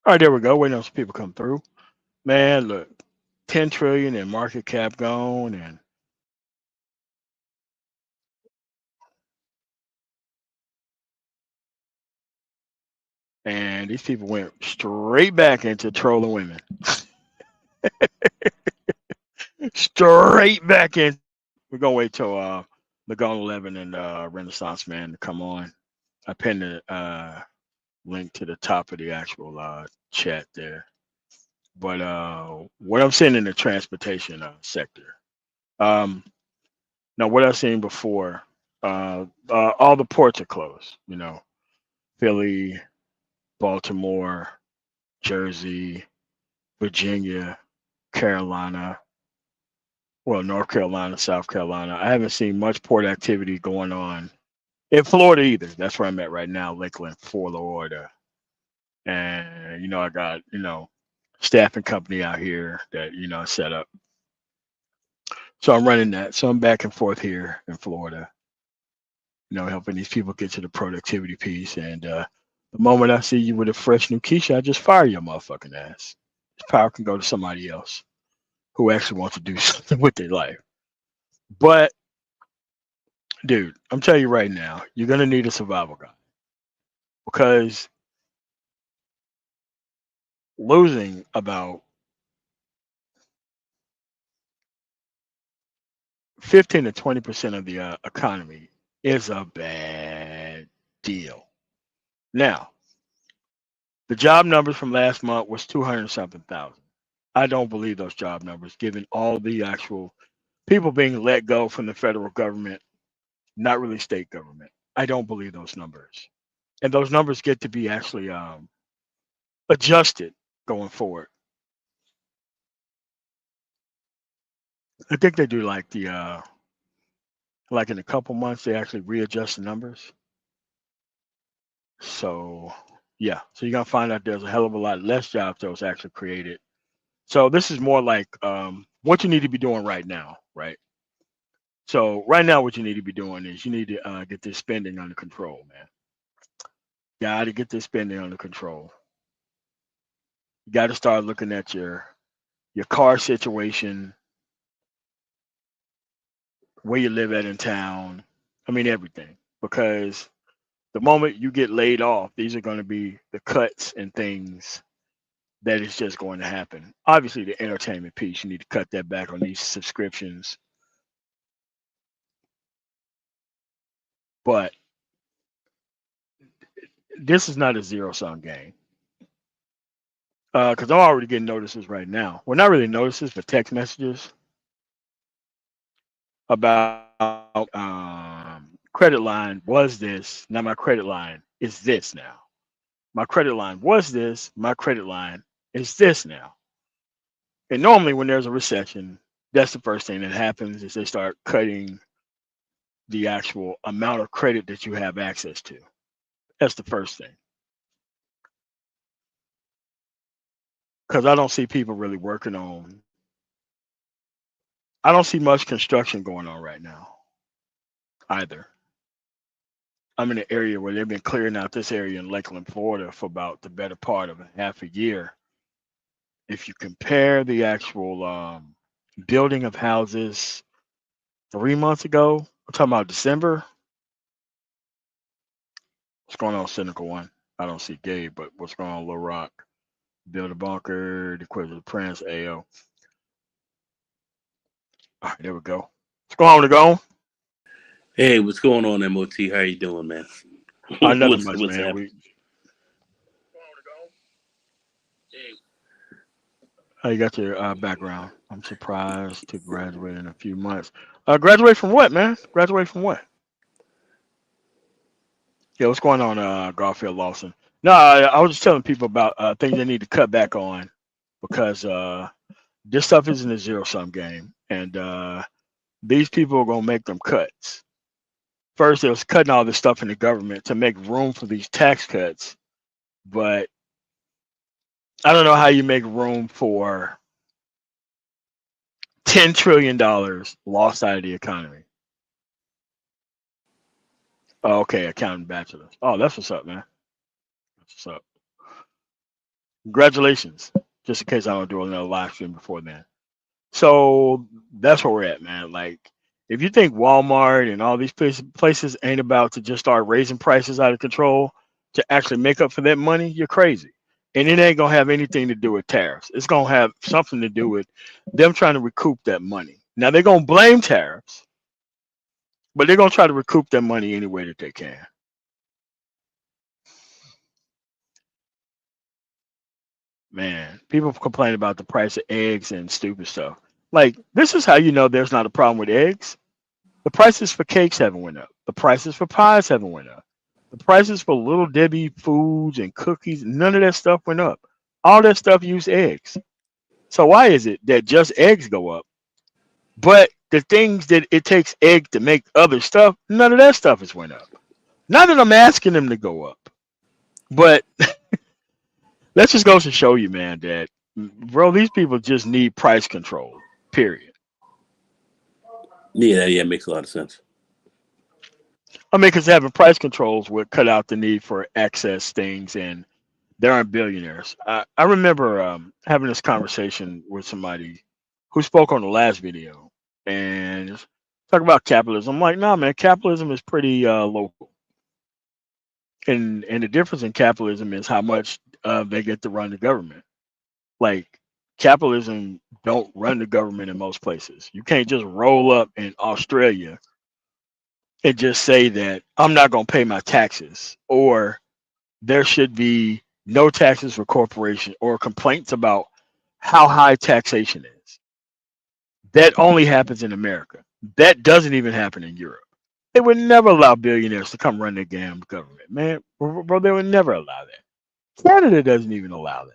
All right, there we go. Waiting on some people come through. Man, look, 10 trillion in market cap gone, and these people went straight back into trolling women. Straight back into it. We're gonna wait till the Gone 11 and Renaissance Man to come on. I pinned the link to the top of the actual chat there. But what I'm seeing in the transportation sector, um, now what I've seen before, all the ports are closed. You know, Philly, Baltimore, Jersey, Virginia, Carolina, well, North Carolina, South Carolina. I haven't seen much port activity going on in Florida either. That's where I'm at right now, Lakeland, Florida. And I got staffing company out here that set up. So I'm running that. So I'm back and forth here in Florida, helping these people get to the productivity piece. And the moment I see you with a fresh new Keisha, I just fire your motherfucking ass. This power can go to somebody else who actually wants to do something with their life. But dude, I'm telling you right now, you're gonna need a survival guide because losing about 15 to 20% of the economy is a bad deal. Now, the job numbers from last month was 200 something thousand. I don't believe those job numbers, given all the actual people being let go from the federal government, not really state government. I don't believe those numbers, and those numbers get to be actually adjusted going forward. I think they do like the like in a couple months they actually readjust the numbers. So yeah, so you're gonna find out there's a hell of a lot less jobs that was actually created. So this is more like what you need to be doing right now, right? So right now, what you need to be doing is you need to get this spending under control, man. Got to get this spending under control. You got to start looking at your car situation, where you live at in town. I mean everything, because the moment you get laid off, these are going to be the cuts and things that is just going to happen. Obviously, the entertainment piece, you need to cut that back on these subscriptions, but this is not a zero sum game. Because I'm already getting notices right now. Well, not really notices, but text messages about credit line was this. Now my credit line is this now. My credit line was this. My credit line is this now. And normally, when there's a recession, that's the first thing that happens is they start cutting the actual amount of credit that you have access to. That's the first thing. Because I don't see people really working on. I don't see much construction going on right now either. I'm in an area where they've been clearing out this area in Lakeland, Florida for about the better part of a half a year. If you compare the actual building of houses 3 months ago, we're talking about December. What's going on, Cynical One? I don't see Gabe, but what's going on, Lil Rock? Build a bunker, the Quiz of the Prince, AO. All right, there we go. What's going on, to go? Hey, what's going on, MOT? How you doing, man? Nothing what's much, what's man. happening? We you got your background. I'm surprised to graduate in a few months. Graduate from what, man? Graduate from what? Yeah, what's going on, Garfield Lawson? No, I was just telling people about things they need to cut back on because this stuff isn't a zero sum game, and these people are gonna make them cuts. First, they was cutting all this stuff in the government to make room for these tax cuts, but I don't know how you make room for $10 trillion lost out of the economy. Oh, okay, accounting bachelor's. Oh, that's what's up, man. That's what's up. Congratulations. Just in case I don't do another live stream before then. So that's where we're at, man. Like, if you think Walmart and all these places ain't about to just start raising prices out of control to actually make up for that money, you're crazy. And it ain't gonna have anything to do with tariffs. It's gonna have something to do with them trying to recoup that money. Now they're gonna blame tariffs, but they're gonna try to recoup that money any way that they can. Man, people complain about the price of eggs and stupid stuff. Like, this is how you know there's not a problem with eggs. The prices for cakes haven't went up. The prices for pies haven't went up. The prices for Little Debbie foods and cookies, none of that stuff went up. All that stuff used eggs. So why is it that just eggs go up, but the things that it takes egg to make other stuff, none of that stuff has went up? Not that I'm asking them to go up, but let's just go to show you, man, that bro, these people just need price control. Period. Yeah, yeah, makes a lot of sense. I mean, because having price controls would cut out the need for excess things, and there aren't billionaires. I remember having this conversation with somebody who spoke on the last video and talk about capitalism. I'm like, nah, man, capitalism is pretty local, and the difference in capitalism is how much they get to run the government. Like, capitalism don't run the government in most places. You can't just roll up in Australia and just say that I'm not going to pay my taxes, or there should be no taxes for corporation, or complaints about how high taxation is. That only happens in America. That doesn't even happen in Europe. They would never allow billionaires to come run their damn government, man. Bro, they would never allow that. Canada doesn't even allow that.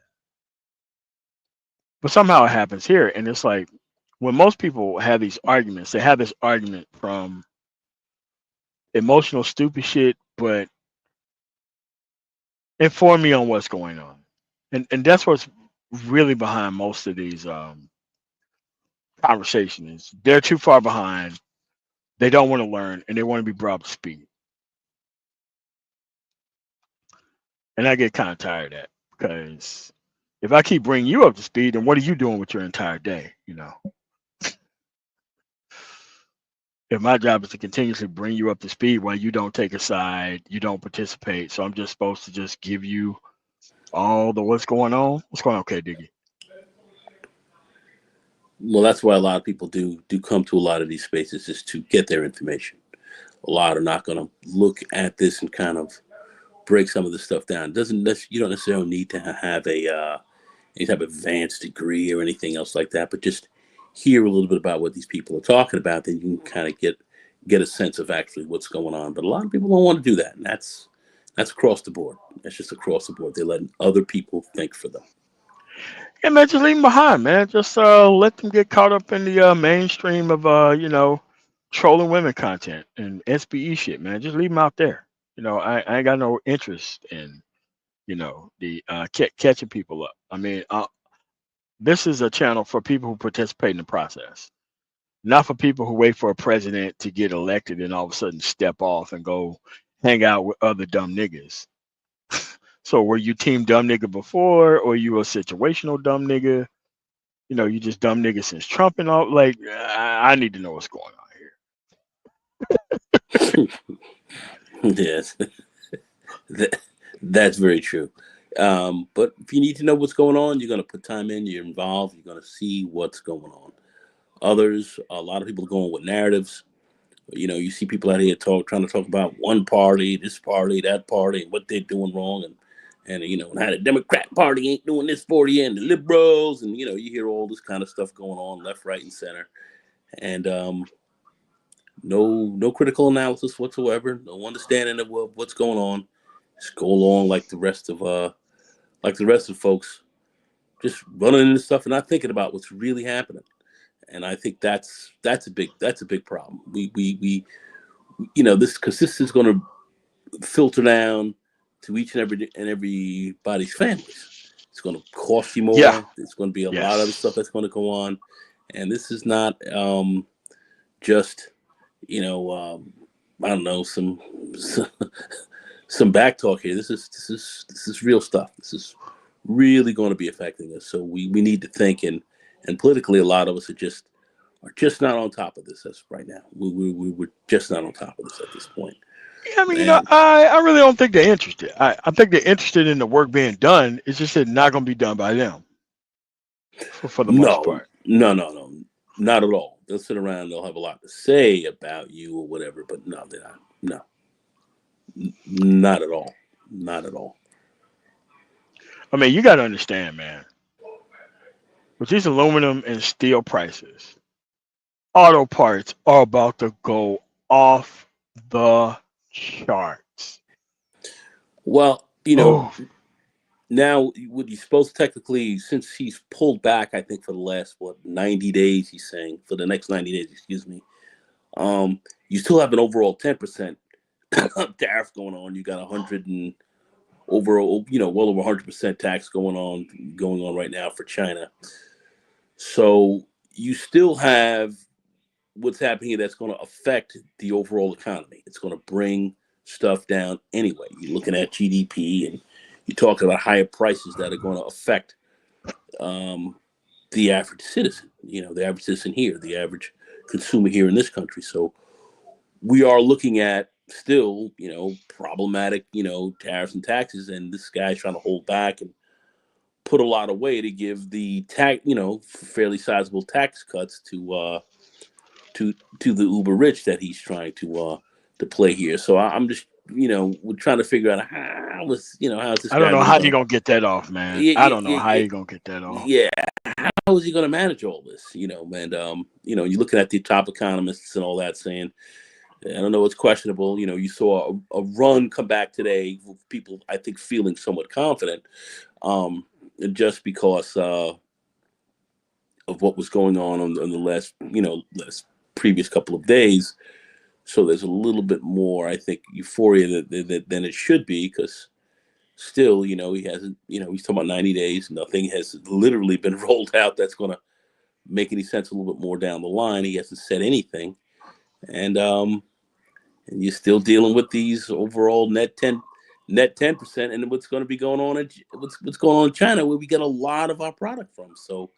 But somehow it happens here. And it's like, when most people have these arguments, they have this argument from emotional, stupid shit, but inform me on what's going on. And that's what's really behind most of these conversations. They're too far behind. They don't want to learn, and they want to be brought up to speed. And I get kind of tired of that, because if I keep bringing you up to speed, then what are you doing with your entire day? If my job is to continuously bring you up to speed while you don't take a side, you don't participate, so I'm just supposed to just give you all the what's going on. What's going on, okay, Diggy? Well, that's why a lot of people do come to a lot of these spaces just to get their information. A lot are not going to look at this and kind of break some of the stuff down. You don't necessarily need to have any type of advanced degree or anything else like that, but just hear a little bit about what these people are talking about, then you can kind of get a sense of actually what's going on. But a lot of people don't want to do that, and that's across the board. That's just across the board. They're letting other people think for them. Yeah, man, just leave them behind, man. Just let them get caught up in the mainstream of trolling women content and SBE shit, man. Just leave them out there. I ain't got no interest in the catching people up. I mean, this is a channel for people who participate in the process, not for people who wait for a president to get elected and all of a sudden step off and go hang out with other dumb niggas. So were you team dumb nigga before, or you a situational dumb nigga? You just dumb nigga since Trump and all. Like, I need to know what's going on Yes, that, that's very true. But if you need to know what's going on, you're going to put time in. You're involved. You're going to see what's going on. Others, a lot of people are going with narratives. You see people out here trying to talk about one party, this party, that party, and what they're doing wrong, and how the Democrat Party ain't doing this for you, and the liberals, and you hear all this kind of stuff going on left, right, and center, and no critical analysis whatsoever, no understanding of what's going on. Just go along like the rest of folks, just running into stuff and not thinking about what's really happening. And I think that's a big problem. We this because this is going to filter down to each and everybody's families. It's going to cost you here. Yeah. more. There's going to be a lot of stuff Yes. that's going to go on, and this is not just you know I don't know some back talk here. This is real stuff. This is really going to be affecting us. So we need to think, and politically, a lot of us are just not on top of this as right now. We're just not on top of this at this point. Yeah, I mean, And I really don't think they're interested. I think they're interested in the work being done. It's just that not going to be done by them for the most no, part. no, no, no, not at all. They'll sit around and they'll have a lot to say about you or whatever, but no, they're not. No, not at all. Not at all. I mean, you got to understand, man, with these aluminum and steel prices, auto parts are about to go off the charts. Well, Oh, now what you supposed to technically, since he's pulled back, I think for the last 90 days, he's saying for the next 90 days, excuse me. You still have an overall 10% tariff going on. You got 100 and overall, well over 100% tax going on right now for China. So you still have what's happening here that's going to affect the overall economy. It's going to bring stuff down anyway. You're looking at GDP and you're talking about higher prices that are going to affect um, the average citizen, the average citizen here, the average consumer here in this country. So we are looking at still, problematic, tariffs and taxes. And this guy's trying to hold back and put a lot away to give the tax, fairly sizable tax cuts to the uber rich that he's trying to play here. So I'm just we're trying to figure out how's this I don't guy know really how you gonna gonna get that off, man. yeah I yeah don't know yeah how yeah, you gonna get that off. yeah how is he gonna manage all this, and you're looking at the top economists and all that saying I don't know, it's questionable. You saw a run come back today with people I think feeling somewhat confident, um just because of what was going on the last previous couple of days. So there's a little bit more, I think, euphoria than it should be because still, he hasn't, he's talking about 90 days. Nothing has literally been rolled out that's going to make any sense a little bit more down the line. He hasn't said anything. And you're still dealing with these overall net 10%, and what's going to be going on what's going on in China, where we get a lot of our product from. So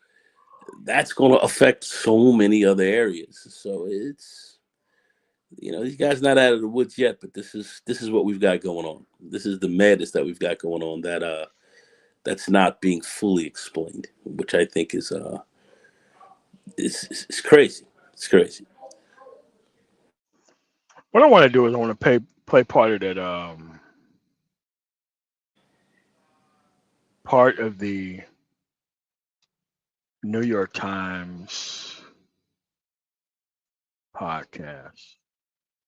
that's going to affect so many other areas. So it's these guys not out of the woods yet, but this is what we've got going on. This is the madness that we've got going on that's not being fully explained, which I think is crazy. It's crazy. What I want to do is I want to play part of that part of the New York Times podcast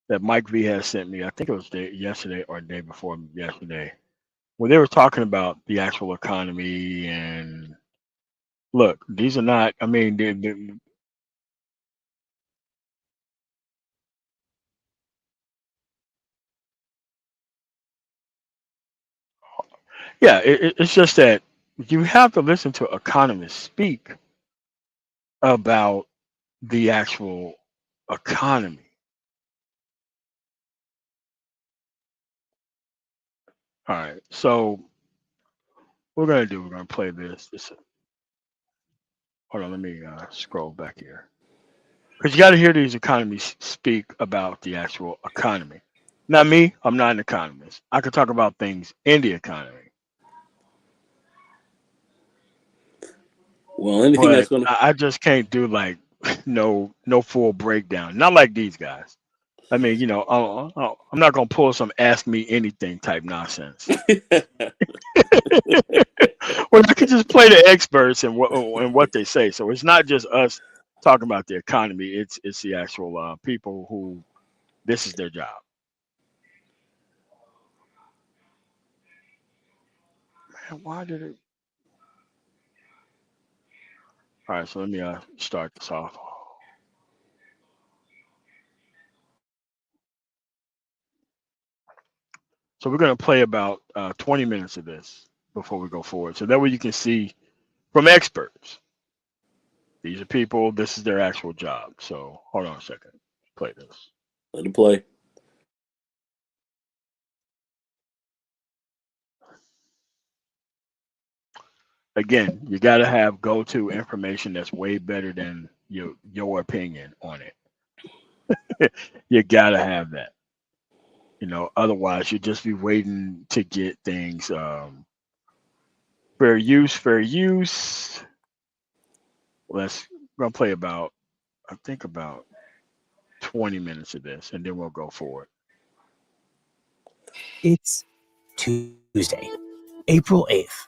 that Mike V has sent me. I think it was yesterday or the day before yesterday, where they were talking about the actual economy and look, these are not. I mean, yeah, it's just that you have to listen to economists speak about the actual economy. All right, so we're gonna play this. Hold on, let me scroll back here because you got to hear these economies speak about the actual economy. Not me, I'm not an economist. I could talk about things in the economy, Well, anything but that's going to I just can't do like no full breakdown. Not like these guys. I mean, I'm not gonna pull some ask me anything type nonsense. Well, I could just play the experts and what they say. So it's not just us talking about the economy. It's the actual people who this is their job. Man, why did it? All right, so let me start this off. So we're gonna play about 20 minutes of this before we go forward. So that way you can see from experts. These are people. This is their actual job. So hold on a second. Play this. let it play. again, you got to have go-to information that's way better than your opinion on it. You got to have that. Otherwise you just be waiting to get things fair use, fair use. Let's gonna play about I think about 20 minutes of this and then we'll go forward. It's Tuesday, April 8th.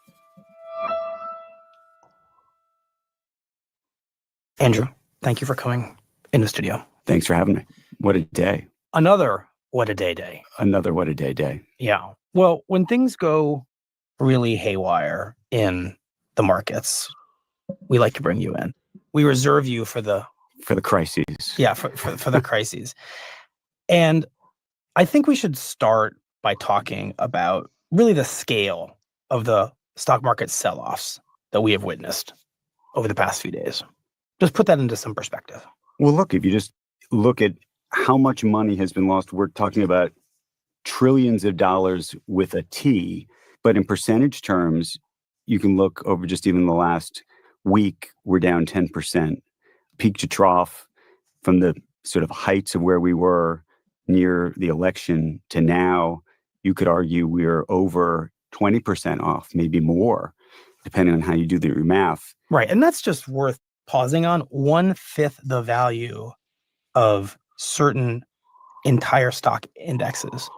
Andrew, thank you for coming in the studio. Thanks for having me. What a day. Another what a day. Another what a day. Yeah. Well, when things go really haywire in the markets, we like to bring you in. We reserve you for the crises. Yeah, for the crises. And I think we should start by talking about really the scale of the stock market sell-offs that we have witnessed over the past few days. Just put that into some perspective. Well, look, if you just look at how much money has been lost, we're talking about trillions of dollars with a T, but in percentage terms, you can look over just even the last week, we're down 10%, peak to trough from the sort of heights of where we were near the election to now. You could argue we're over 20% off, maybe more, depending on how you do your math. Right. And that's just worth pausing on. 1/5 the value of certain entire stock indexes.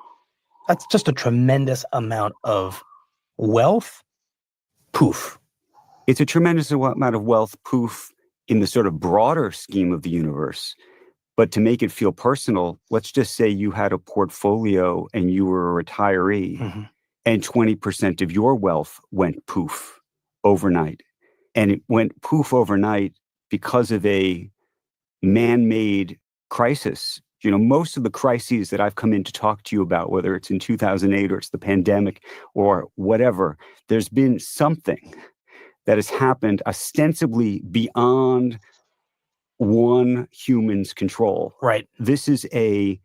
That's just a tremendous amount of wealth. Poof. It's a tremendous amount of wealth, poof, in the sort of broader scheme of the universe. But to make it feel personal, let's just say you had a portfolio and you were a retiree, and 20% of your wealth went poof overnight. And it went poof overnight because of a man-made crisis. Most of the crises that I've come in to talk to you about, whether it's in 2008 or it's the pandemic or whatever, there's been something that has happened ostensibly beyond one human's control. Right. This is a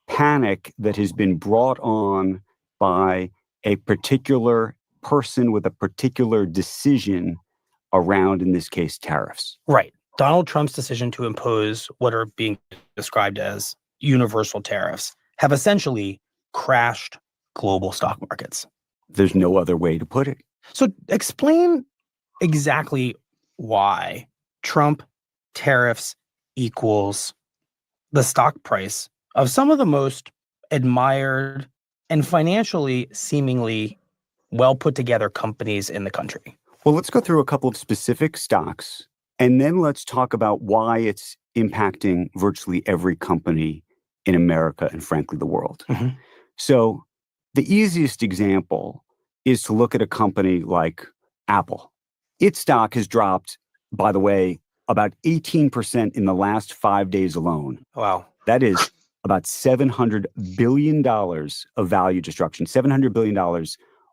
panic that has been brought on by a particular person with a particular decision around, in this case, tariffs. Right. Donald Trump's decision to impose what are being described as universal tariffs have essentially crashed global stock markets. There's no other way to put it. So explain exactly why Trump tariffs equals the stock price of some of the most admired and financially seemingly well put together companies in the country. Well, let's go through a couple of specific stocks, and then let's talk about why it's impacting virtually every company in America and, frankly, the world. So the easiest example is to look at a company like Apple. Its stock has dropped, by the way, about 18% in the last 5 days alone. Wow. That is about $700 billion of value destruction, $700 billion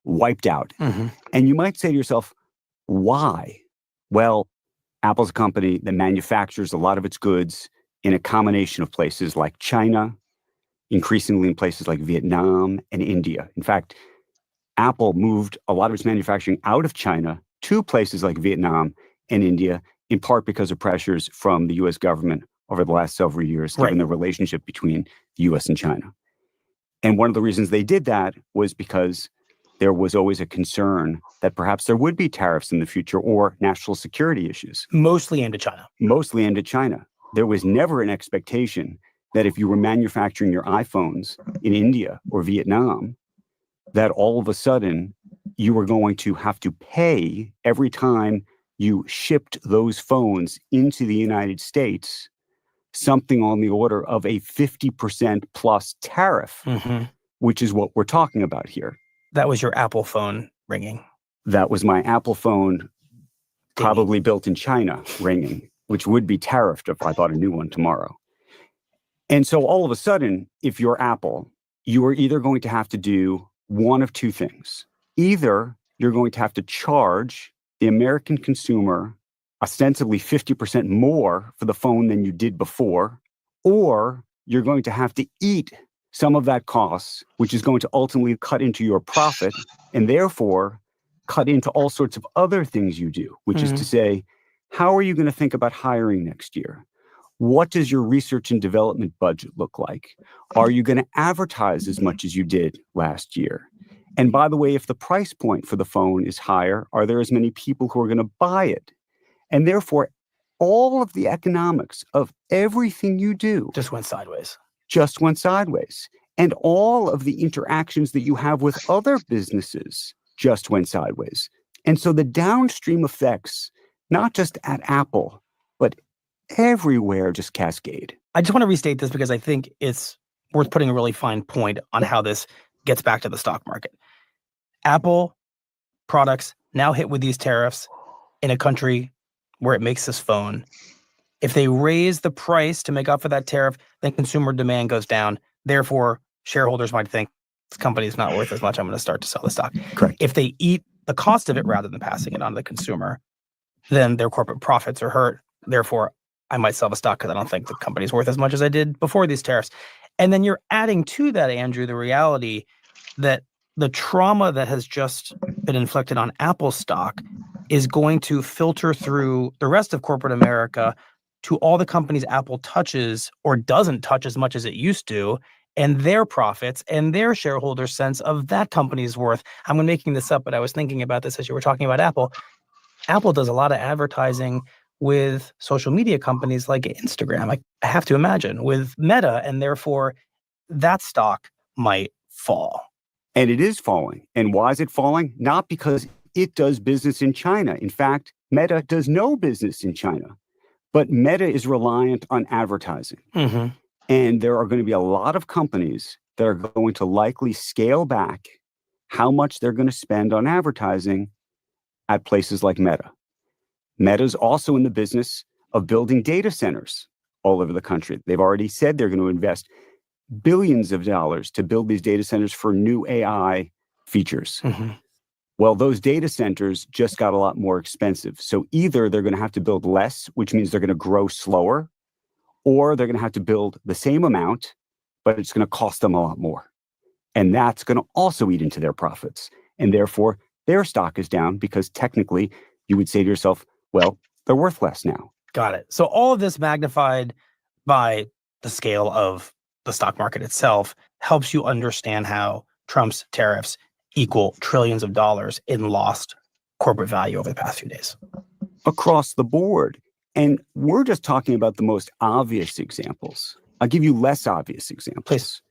wiped out. And you might say to yourself, why? Well, Apple's a company that manufactures a lot of its goods in a combination of places like China, increasingly in places like Vietnam and India. In fact, Apple moved a lot of its manufacturing out of China to places like Vietnam and India, in part because of pressures from the U.S. government over the last several years, given the relationship between the U.S. and China. And one of the reasons they did that was because there was always a concern that perhaps there would be tariffs in the future or national security issues. Mostly aimed at China. Mostly aimed at China. There was never an expectation that if you were manufacturing your iPhones in India or Vietnam, that all of a sudden you were going to have to pay every time you shipped those phones into the United States something on the order of a 50% plus tariff, which is what we're talking about here. That was your Apple phone ringing. That was my Apple phone, probably built in China, ringing, which would be tariffed if I bought a new one tomorrow. And so all of a sudden, if you're Apple, you are either going to have to do one of two things. Either you're going to have to charge the American consumer ostensibly 50% more for the phone than you did before, or you're going to have to eat some of that cost, which is going to ultimately cut into your profit, and therefore cut into all sorts of other things you do, which is to say, how are you going to think about hiring next year? What does your research and development budget look like? Are you going to advertise as much as you did last year? And by the way, if the price point for the phone is higher, are there as many people who are going to buy it? And therefore, all of the economics of everything you do just went sideways. And all of the interactions that you have with other businesses just went sideways. And so the downstream effects, not just at Apple, but everywhere, just cascade. I just want to restate this because I think it's worth putting a really fine point on how this gets back to the stock market. Apple products now hit with these tariffs in a country where it makes this phone. If they raise the price to make up for that tariff, then consumer demand goes down. Therefore, shareholders might think this company is not worth as much. I'm going to start to sell the stock. Correct. If they eat the cost of it rather than passing it on to the consumer, then their corporate profits are hurt. Therefore, I might sell the stock because I don't think the company's worth as much as I did before these tariffs. And then you're adding to that, Andrew, the reality that the trauma that has just been inflicted on Apple stock is going to filter through the rest of corporate America to all the companies Apple touches or doesn't touch as much as it used to, and their profits and their shareholders' sense of that company's worth. I'm making this up, but I was thinking about this as you were talking about Apple. Apple does a lot of advertising with social media companies like Instagram, I have to imagine, with Meta, and therefore that stock might fall. And it is falling. And why is it falling? Not because it does business in China. In fact, Meta does no business in China. But Meta is reliant on advertising. And there are going to be a lot of companies that are going to likely scale back how much they're going to spend on advertising at places like Meta. Meta's also in the business of building data centers all over the country. They've already said they're going to invest billions of dollars to build these data centers for new AI features. Well, those data centers just got a lot more expensive. So either they're going to have to build less, which means they're going to grow slower, or they're going to have to build the same amount, but it's going to cost them a lot more. And that's going to also eat into their profits. And therefore, their stock is down because technically you would say to yourself, well, they're worth less now. Got it. So all of this magnified by the scale of the stock market itself helps you understand how Trump's tariffs equal trillions of dollars in lost corporate value over the past few days. Across the board. And we're just talking about the most obvious examples. I'll give you less obvious examples. Please.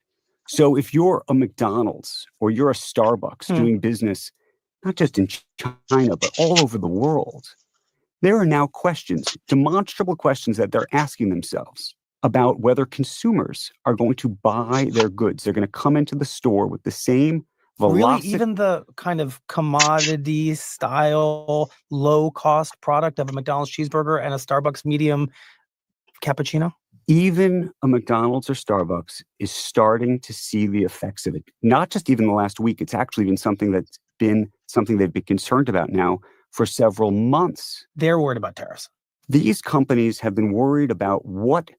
So if you're a McDonald's or you're a Starbucks doing business, not just in China, but all over the world, there are now questions, demonstrable questions that they're asking themselves about whether consumers are going to buy their goods. They're going to come into the store with the same velocity. Really, even the kind of commodity style, low cost product of a McDonald's cheeseburger and a Starbucks medium cappuccino? Even a McDonald's or Starbucks is starting to see the effects of it. Not just even the last week. It's actually been something they've been concerned about now for several months. They're worried about tariffs. These companies have been worried about what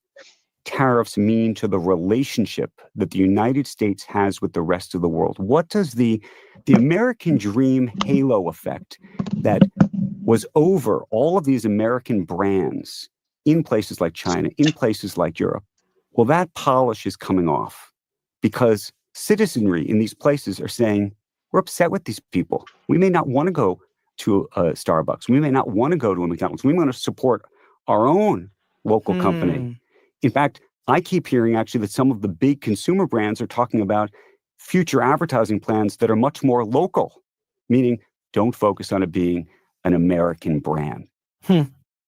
tariffs mean to the relationship that the United States has with the rest of the world. What does the American dream halo effect that was over all of these American brands in places like China, in places like Europe, well, that polish is coming off because citizenry in these places are saying, we're upset with these people. We may not want to go to a Starbucks. We may not want to go to a McDonald's. We want to support our own local company. In fact, I keep hearing actually that some of the big consumer brands are talking about future advertising plans that are much more local, meaning don't focus on it being an American brand.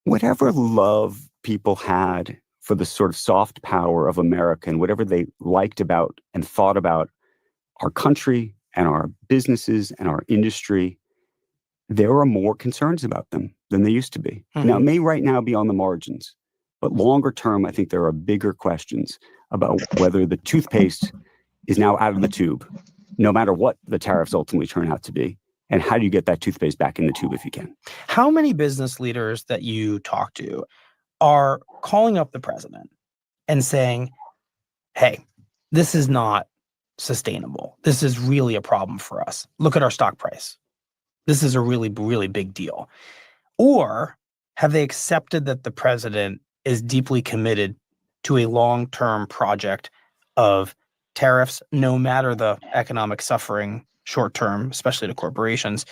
Whatever love people had for the sort of soft power of America and whatever they liked about and thought about our country and our businesses and our industry, there are more concerns about them than there used to be. Now, it may right now be on the margins, but longer term, I think there are bigger questions about whether the toothpaste is now out of the tube, no matter what the tariffs ultimately turn out to be. And how do you get that toothpaste back in the tube if you can? How many business leaders that you talk to are calling up the president and saying, hey, this is not sustainable. This is really a problem for us. Look at our stock price. this is a really, really big deal? Or have they accepted that the president is deeply committed to a long-term project of tariffs, no matter the economic suffering short-term, especially to corporations,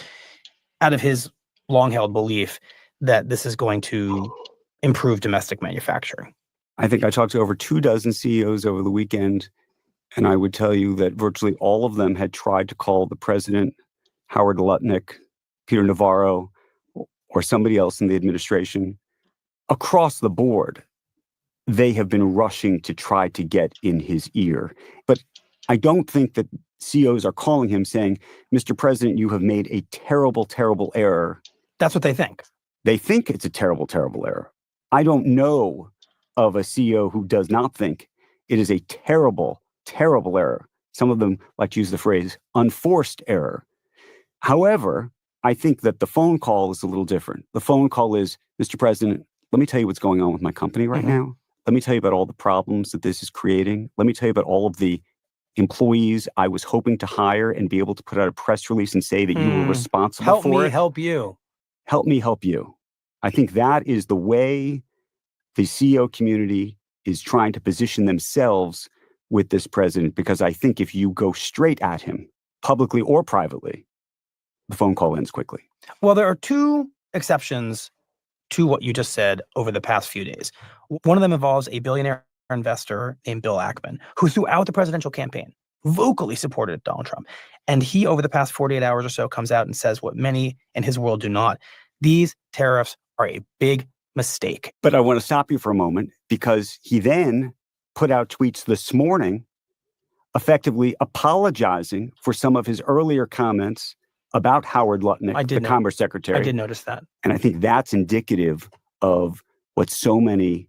out of his long-held belief that this is going to improve domestic manufacturing? I think I talked to over 24 CEOs over the weekend, and I would tell you that virtually all of them had tried to call the president, Howard Lutnick, Peter Navarro, or somebody else in the administration. Across the board, they have been rushing to try to get in his ear. But I don't think that CEOs are calling him saying, Mr. President, you have made a terrible, terrible error. That's what they think. They think it's a terrible, terrible error. I don't know of a CEO who does not think it is a terrible, terrible error. Some of them like to use the phrase unforced error. However, I think that the phone call is a little different. The phone call is, Mr. President, let me tell you what's going on with my company right now. Let me tell you about all the problems that this is creating. Let me tell you about all of the employees I was hoping to hire and be able to put out a press release and say that you were responsible for it. Help me help you. Help me help you. I think that is the way the CEO community is trying to position themselves with this president, because I think if you go straight at him, publicly or privately, the phone call ends quickly. Well, there are two exceptions to what you just said over the past few days. One of them involves a billionaire investor named Bill Ackman, who throughout the presidential campaign vocally supported Donald Trump. And he, over the past 48 hours or so, comes out and says what many in his world do not. These tariffs are a big mistake. But I want to stop you for a moment, because he then put out tweets this morning effectively apologizing for some of his earlier comments about Howard Lutnick, the Commerce Secretary. I did notice that. And I think that's indicative of what so many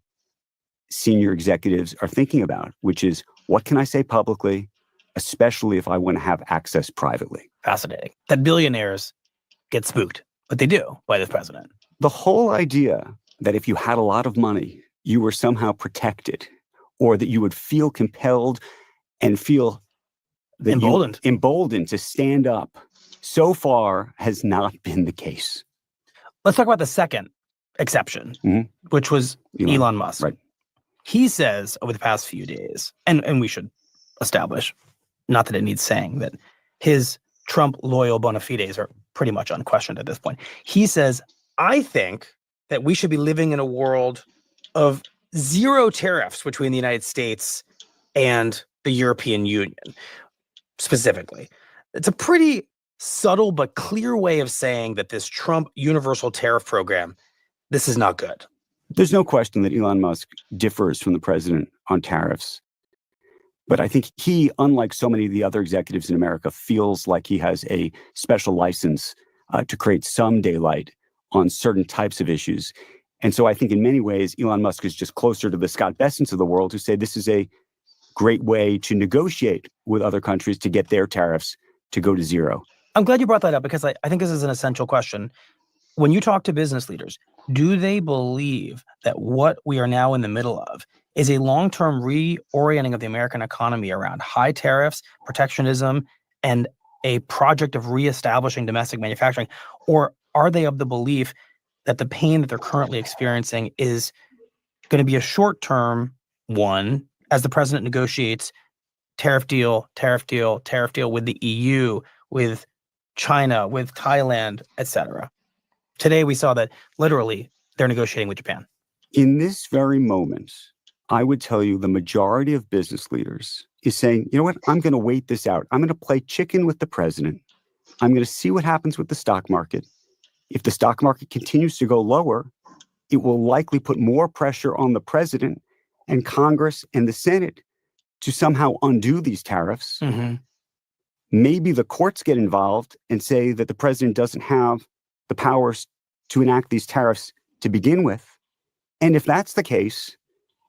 senior executives are thinking about, which is, what can I say publicly, especially if I want to have access privately? Fascinating. That billionaires get spooked, but they do, by the president. The whole idea that if you had a lot of money, you were somehow protected, or that you would feel compelled and feel that emboldened to stand up, so far has not been the case. Let's talk about the second exception, which was Elon Musk. Right. He says over the past few days, and we should establish, not that it needs saying, that his Trump loyal bona fides are pretty much unquestioned at this point. He says, I think that we should be living in a world of zero tariffs between the United States and the European Union, specifically. It's a pretty subtle but clear way of saying that this Trump universal tariff program, this is not good. There's no question that Elon Musk differs from the president on tariffs. But I think he, unlike so many of the other executives in America, feels like he has a special license to create some daylight on certain types of issues. And so I think in many ways, Elon Musk is just closer to the Scott Bessents of the world, who say this is a great way to negotiate with other countries to get their tariffs to go to zero. I'm glad you brought that up, because I think this is an essential question. When you talk to business leaders, do they believe that what we are now in the middle of is a long-term reorienting of the American economy around high tariffs, protectionism, and a project of reestablishing domestic manufacturing? Or are they of the belief that the pain that they're currently experiencing is going to be a short-term one as the president negotiates tariff deal with the EU, with China, with Thailand, etc.? Today, we saw that literally they're negotiating with Japan. In this very moment, I would tell you the majority of business leaders is saying, you know what, I'm going to wait this out. I'm going to play chicken with the president. I'm going to see what happens with the stock market. If the stock market continues to go lower, it will likely put more pressure on the president and Congress and the Senate to somehow undo these tariffs. Maybe the courts get involved and say that the president doesn't have the powers to enact these tariffs to begin with. And if that's the case,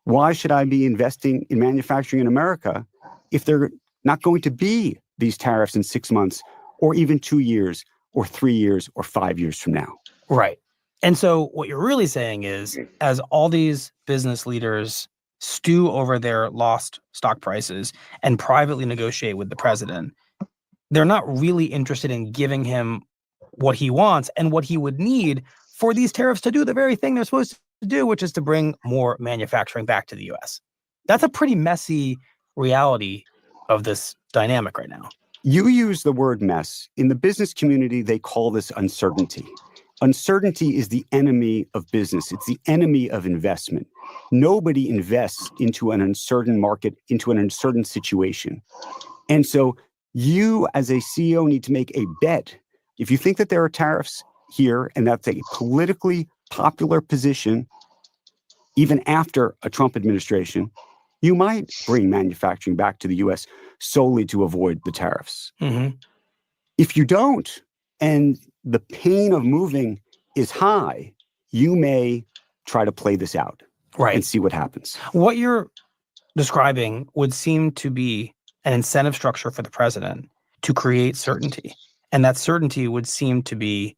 why should I be investing in manufacturing in America if there are not going to be these tariffs in 6 months, or even 2 years, or 3 years, or 5 years from now? Right. And so what you're really saying is, as all these business leaders stew over their lost stock prices and privately negotiate with the president, they're not really interested in giving him what he wants and what he would need for these tariffs to do the very thing they're supposed to do, which is to bring more manufacturing back to the US. That's a pretty messy reality of this dynamic right now. You use the word mess. In the business community, they call this uncertainty. Uncertainty is the enemy of business. It's the enemy of investment. Nobody invests into an uncertain market, into an uncertain situation. And so you, as a CEO, need to make a bet. If you think that there are tariffs here, and that's a politically popular position, even after a Trump administration, you might bring manufacturing back to the US solely to avoid the tariffs. Mm-hmm. If you don't, and the pain of moving is high, you may try to play this out and see what happens. What you're describing would seem to be an incentive structure for the president to create certainty. And that certainty would seem to be,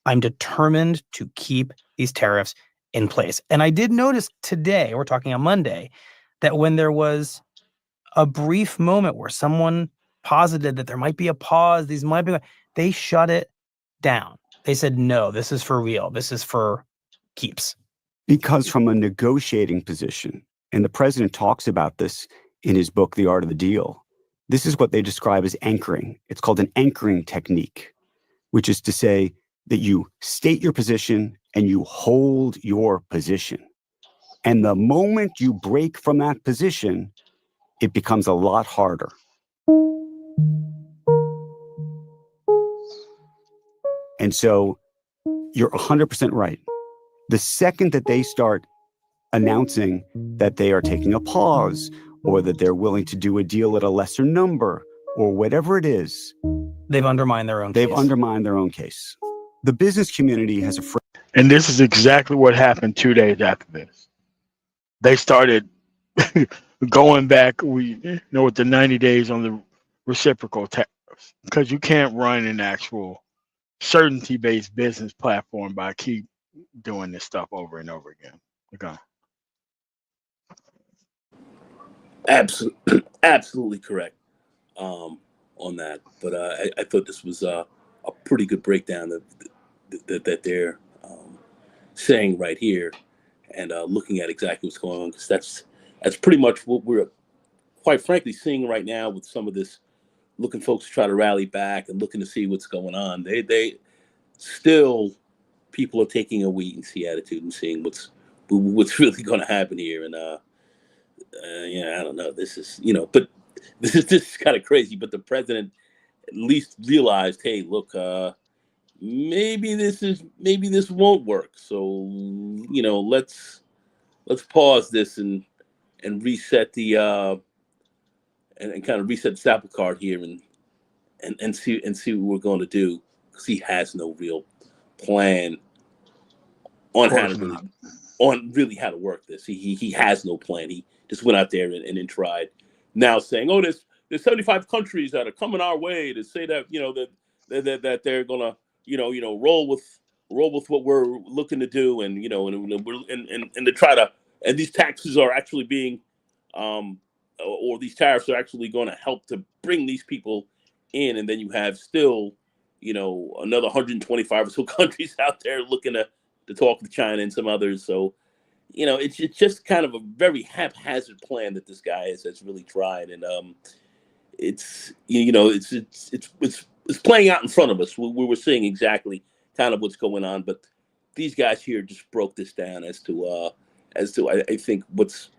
I'm determined to keep these tariffs in place. And I did notice today, we're talking on Monday, that when there was a brief moment where someone posited that there might be a pause, these might be, they shut it down. They said, no, this is for real. This is for keeps. Because from a negotiating position, and the president talks about this in his book, The Art of the Deal, this is what they describe as anchoring. It's called an anchoring technique, which is to say that you state your position and you hold your position. And the moment you break from that position, it becomes a lot harder. And so you're 100% right. The second that they start announcing that they are taking a pause or that they're willing to do a deal at a lesser number or whatever it is, they've undermined their own case. Undermined their own case. The business community has a and this is exactly what happened 2 days after this. They started going back, with the 90 days on the reciprocal tariffs, because you can't run an actual certainty-based business platform by keep doing this stuff over and over again. Okay. Absolutely correct on that. But I thought this was a pretty good breakdown that they're saying right here, and looking at exactly what's going on, because that's pretty much what we're, quite frankly, seeing right now with some of this, looking folks to try to rally back and looking to see what's going on. They still, people are taking a wait and see attitude and seeing what's really going to happen here. And I don't know. This is but this is kind of crazy. But the president at least realized, hey, look, maybe this won't work. So let's pause this and reset the and kind of reset the apple cart here and see what we're going to do, because he has no real plan on how to work this. He has no plan. He just went out there and tried. Now saying, oh, there's 75 countries that are coming our way to say that that they're gonna roll with what we're looking to do, and and to try to, and these taxes are actually being or these tariffs are actually going to help to bring these people in, and then you have still another 125 or so countries out there looking to talk to China and some others. So it's just kind of a very haphazard plan that this guy has really tried, and it's playing out in front of us. We were seeing exactly kind of what's going on, but these guys here just broke this down as to I think what's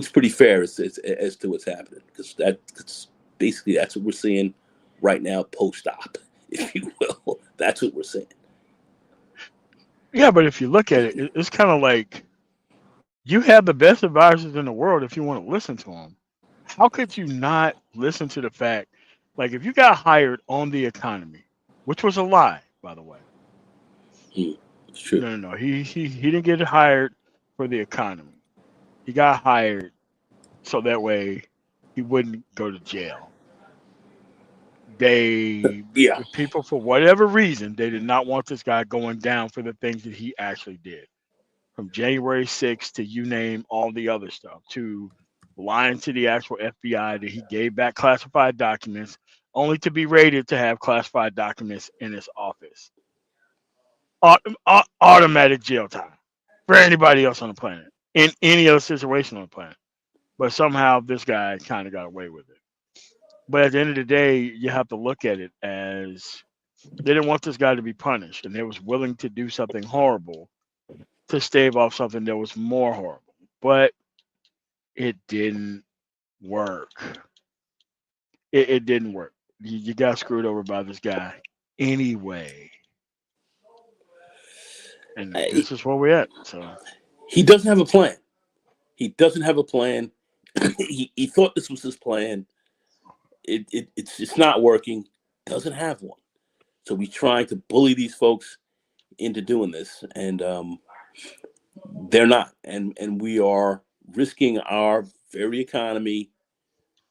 pretty fair as to what's happening, because that's basically what we're seeing right now, post-op, if you will. That's what we're seeing. Yeah, but if you look at it, it's kind of like you have the best advisors in the world if you want to listen to them. How could you not listen to the fact, like, if you got hired on the economy, which was a lie, by the way. It's true. No. He didn't get hired for the economy. He got hired so that way he wouldn't go to jail. The people, for whatever reason, they did not want this guy going down for the things that he actually did. From January 6th to you name all the other stuff, to lying to the actual FBI that he gave back classified documents, only to be rated to have classified documents in his office. Automatic jail time for anybody else on the planet in any other situation on the planet. But somehow this guy kind of got away with it. But at the end of the day, you have to look at it as they didn't want this guy to be punished, and they was willing to do something horrible to stave off something that was more horrible. But it didn't work. It didn't work. You got screwed over by this guy anyway. And this is where we're at. So he doesn't have a plan. He doesn't have a plan. he thought this was his plan. It's not working. Doesn't have one. So we're trying to bully these folks into doing this, and they're not. And we are risking our very economy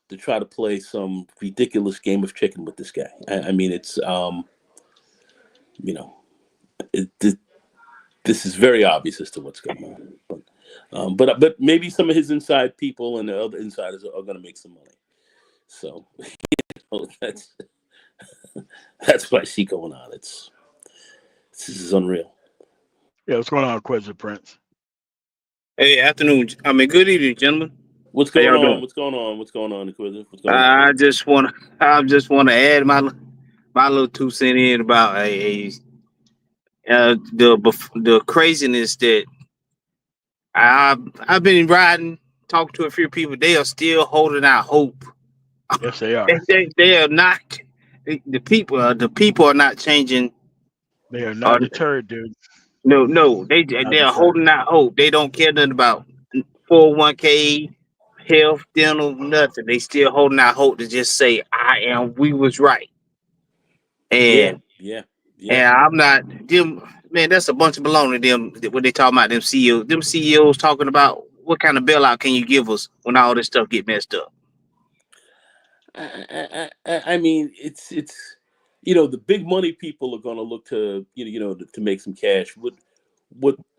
to try to play some ridiculous game of chicken with this guy. I mean, it's this is very obvious as to what's going on. But maybe some of his inside people and the other insiders are going to make some money. So that's what I see going on. This is unreal. yeah, what's going on, Quizzer Prince? Hey, afternoon. I mean, good evening, gentlemen. What's How going y'all on? doing? What's going on? What's going on, Inquisitor? What's going on? I just want to add my little 2 cents in about the craziness that I've been riding, talking to a few people. They are still holding out hope. Yes, they are. They are not. The people are not changing. They are not deterred, dude. No, they Not are deterred. holding out hope. They don't care nothing about 401k, health, dental, nothing. They still holding out hope to just say, we was right. And Yeah. and I'm not them, man, that's a bunch of baloney, them what they talking about, them CEOs. Them CEOs talking about what kind of bailout can you give us when all this stuff get messed up. I mean, it's the big money people are going to look to to make some cash.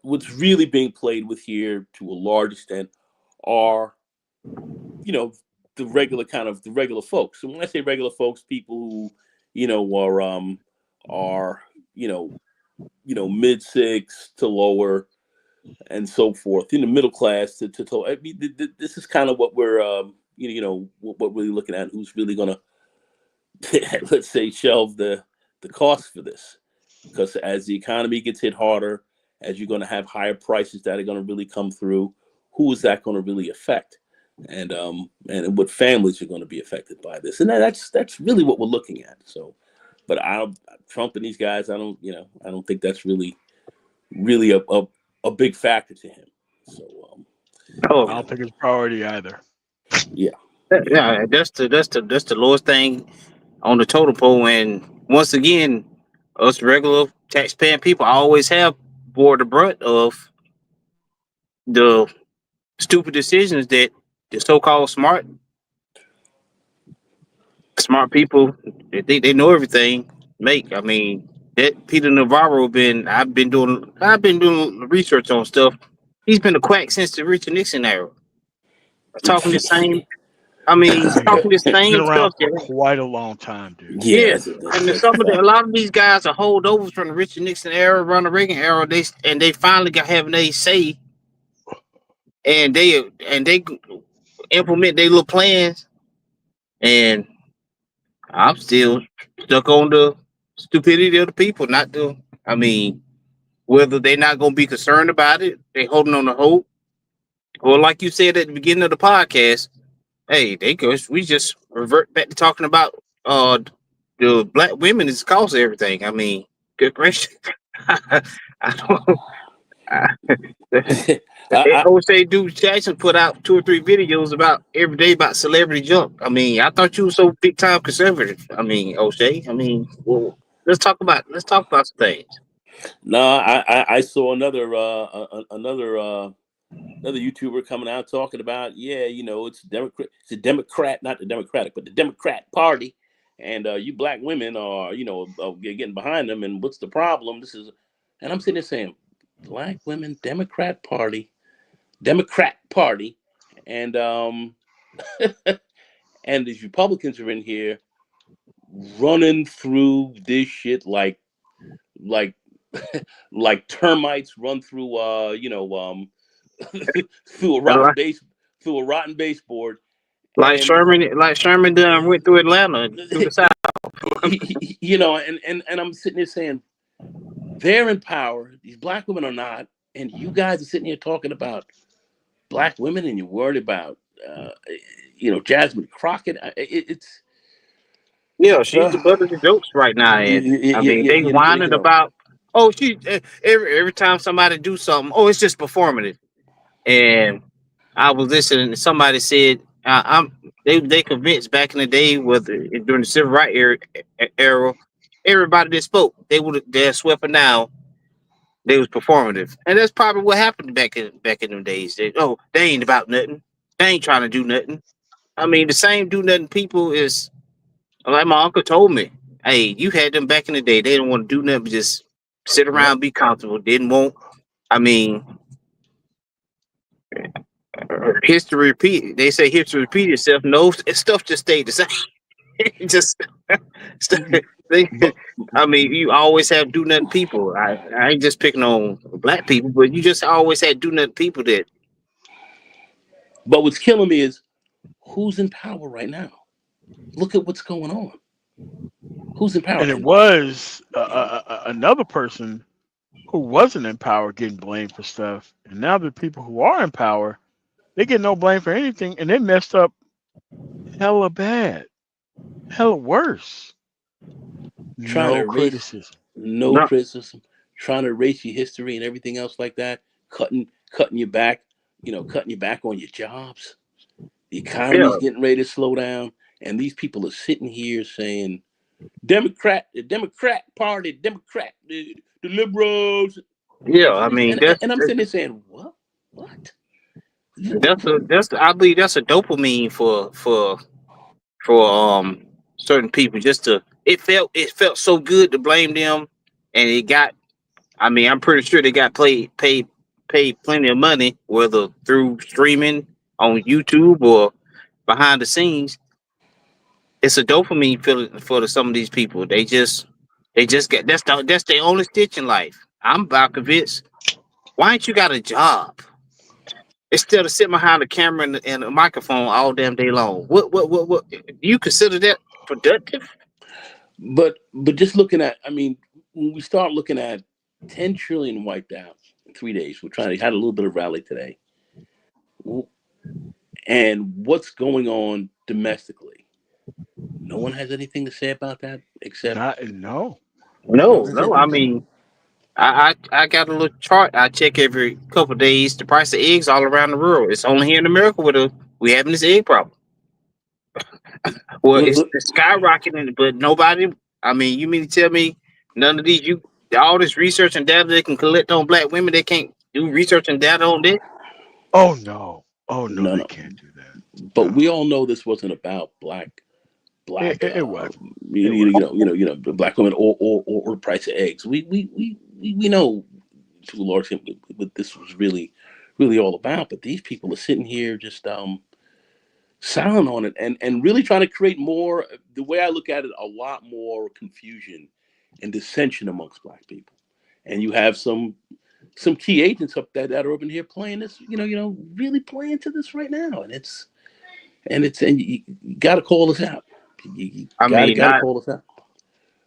What's really being played with here to a large extent are the regular folks. And when I say regular folks, people who are mid six to lower and so forth, in the middle class to I mean, this is kind of what we're what we're looking at. Who's really going to let's say shelve the cost for this? Because as the economy gets hit harder, as you're going to have higher prices that are going to really come through, who is that going to really affect? And what families are going to be affected by this? And that's really what we're looking at. So, but Trump and these guys, I don't think that's really a big factor to him. So I don't think it's priority either. Yeah, that's the lowest thing on the total pole. And once again, us regular taxpaying people always have bore the brunt of the stupid decisions that the so-called smart people that think they know everything make. I mean, that Peter Navarro I've been doing research on stuff. He's been a quack since the Richard Nixon era. Talking the same. I mean, talking the He's been same around stuff. for quite a long time, dude. Yeah, and a lot of these guys are holdovers from the Richard Nixon era, Ronald Reagan era. They finally got having they say, and they implement their little plans. And I'm still stuck on the stupidity of the people. Not the. I mean, whether they're not going to be concerned about it, they holding on to hope, or like you said at the beginning of the podcast, hey, we just revert back to talking about the black women is the cause of everything. I mean, good gracious. I don't. Jose Duke Jackson put out 2 or 3 videos about every day about celebrity junk. I mean, I thought you were so big time conservative. I mean, O'Shea. I mean, well, let's talk about some things. No, I saw another YouTuber coming out talking about it's a Democrat, not the Democratic, but the Democrat Party, and you black women are getting behind them, and what's the problem? And I'm sitting there saying, black women, Democrat Party, and and these Republicans are in here running through this shit like like termites run through through a rotten baseboard. Like And Sherman done went through Atlanta through the South. and I'm sitting there saying, they're in power, these black women are not, and you guys are sitting here talking about black women, and you're worried about Jasmine Crockett. It's Yeah, she's the butt of the jokes right now, and I mean they whining about. Oh, she every time somebody do something. Oh, it's just performative. And I was listening. Somebody said, They convinced back in the day, whether during the civil rights era, everybody that spoke, they're swept now. They was performative, and that's probably what happened back in them days. They ain't about nothing. They ain't trying to do nothing. I mean, the same do nothing people is like my uncle told me. Hey, you had them back in the day. They didn't want to do nothing, but just sit around, be comfortable. Didn't want. I mean, history repeat. They say history repeat itself. No, stuff just stayed the same. just, I mean, you always have do nothing people. I ain't just picking on black people, but you just always had do nothing people that. But what's killing me is who's in power right now. Look at what's going on. Who's in power? And it was another person who wasn't in power getting blamed for stuff, and now the people who are in power, they get no blame for anything, and they messed up hella bad, hella worse. No criticism. No criticism. Trying to erase your history and everything else like that. Cutting you back. Cutting you back on your jobs. The economy's getting ready to slow down, and these people are sitting here saying, the Democrat Party, the liberals. Yeah, I mean, and I'm sitting there saying, what? I believe that's a dopamine for certain people. It felt so good to blame them, and it got. I mean, I'm pretty sure they got paid plenty of money, whether through streaming on YouTube or behind the scenes. It's a dopamine feeling for some of these people. They just get that's their only stitch in life. I'm about convinced. Why ain't you got a job instead of sitting behind a camera and a microphone all damn day long? What? Do you consider that productive? But just looking at, I mean, when we start looking at 10 trillion wiped out in 3 days, had a little bit of rally today, and what's going on domestically. No one has anything to say about that except No. I mean, I got a little chart. I check every couple of days the price of eggs all around the world. It's only here in America we having this egg problem. Well, it's skyrocketing, but nobody. I mean, you mean to tell me none of all this research and data they can collect on black women, they can't do research and data on this? Oh no, they can't do that. But we all know this wasn't about black. It was. The black women or the price of eggs. We know to a large extent what this was really all about. But these people are sitting here just silent on it and really trying to create more. The way I look at it, a lot more confusion and dissension amongst black people. And you have some key agents up there that are up in here playing this, really playing to this right now. And you got to call us out. You gotta call us out.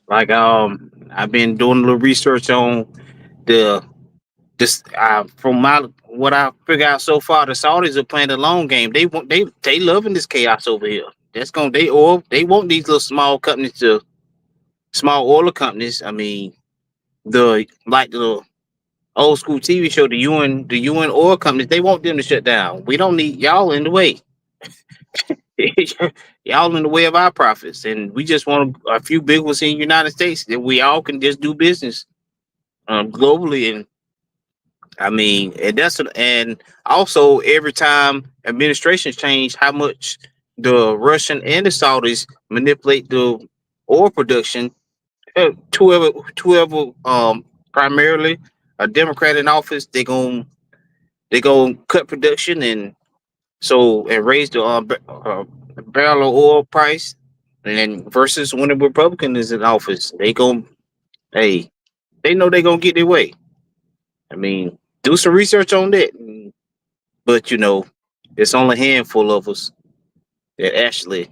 Like I've been doing a little research on from what I figured out so far. The Saudis are playing the long game. They loving this chaos over here. They want these little small oil companies. I mean, the old school TV show, the UN oil companies. They want them to shut down. We don't need y'all in the way. Y'all in the way of our profits, and we just want a few big ones in the United States that we all can just do business globally. And I mean, and also every time administrations change, how much the Russian and the Saudis manipulate the oil production. Whoever primarily a Democrat in office, they gonna cut production and raise the barrel of oil price. And then versus when the Republican is in office, they know they gonna get their way. I mean, do some research on that. But it's only a handful of us that actually.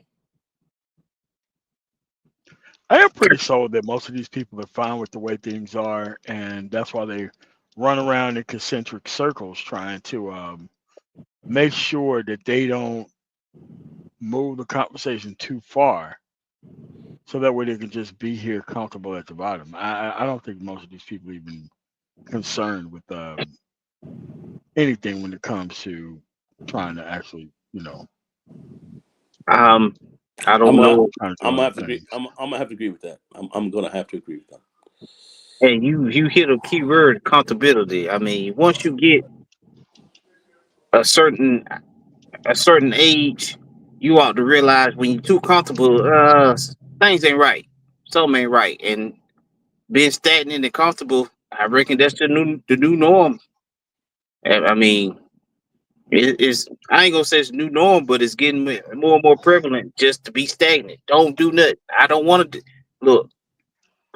I am pretty sold that most of these people are fine with the way things are, and that's why they run around in concentric circles trying to make sure that they don't move the conversation too far, so that way they can just be here comfortable at the bottom. I don't think most of these people even concerned with anything when it comes to trying to actually, I don't I'm gonna know. trying to do I'm gonna other have to agree. things. I'm gonna have to agree with that. I'm gonna have to agree with that. And you hit a key word, accountability. I mean, once you get a certain age, you ought to realize when you're too comfortable, things ain't right. Something ain't right. And being stagnant and comfortable, I reckon that's the new norm. I mean, it's I ain't gonna say it's new norm, but it's getting more and more prevalent just to be stagnant. Don't do nothing. I don't want to look.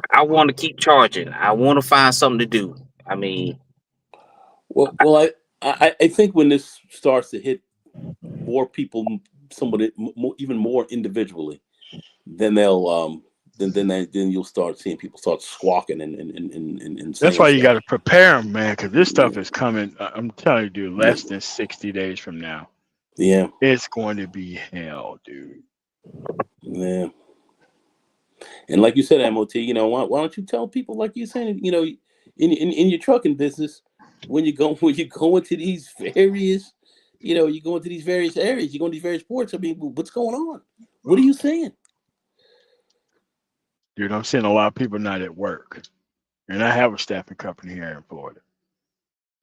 I want to keep charging. I want to find something to do. I mean, Well, I think when this starts to hit more people, somebody more, even more individually, then they'll then you'll start seeing people start squawking and That's saying why you stuff. got to prepare them, man, because this stuff Yeah, is coming. I'm telling you, dude, yeah, less than 60 days from now, yeah. it's going to be hell, dude. Yeah. And like you said, MOT, why don't you tell people like you saying, in your trucking business, when you go when you go into these various, you go into these various areas, you go into these various ports. I mean, what's going on? What are you saying? Dude, I'm seeing a lot of people not at work, and I have a staffing company here in Florida,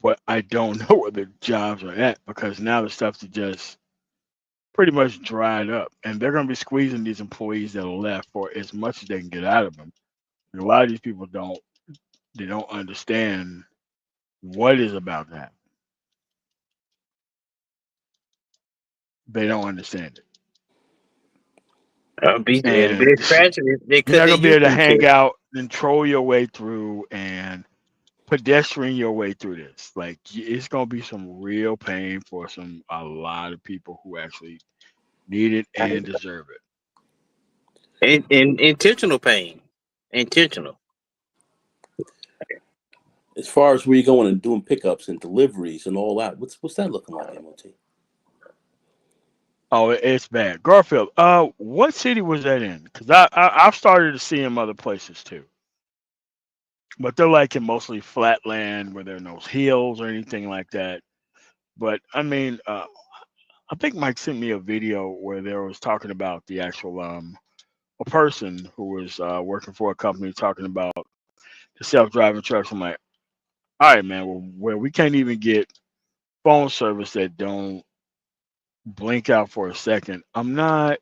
but I don't know where the jobs are at because now the stuff's just pretty much dried up, and they're going to be squeezing these employees that are left for as much as they can get out of them. And a lot of these people don't understand what is about that. They don't understand it, it'd and be tragic if they you're cut not their going to be able to union check. hang out and troll your way through and pedestrian your way through this. Like it's going to be some real pain for a lot of people who actually need it and deserve it. And intentional pain, intentional. As far as where you're going and doing pickups and deliveries and all that, what's that looking like, MOT? Oh, it's bad. Garfield. What city was that in? Because I've started to see them other places too, but they're like in mostly flat land where there are no hills or anything like that. But I mean, I think Mike sent me a video where they was talking about the actual a person who was working for a company talking about the self-driving trucks. I'm like, all right, man. Well, where we can't even get phone service that don't blink out for a second. I'm not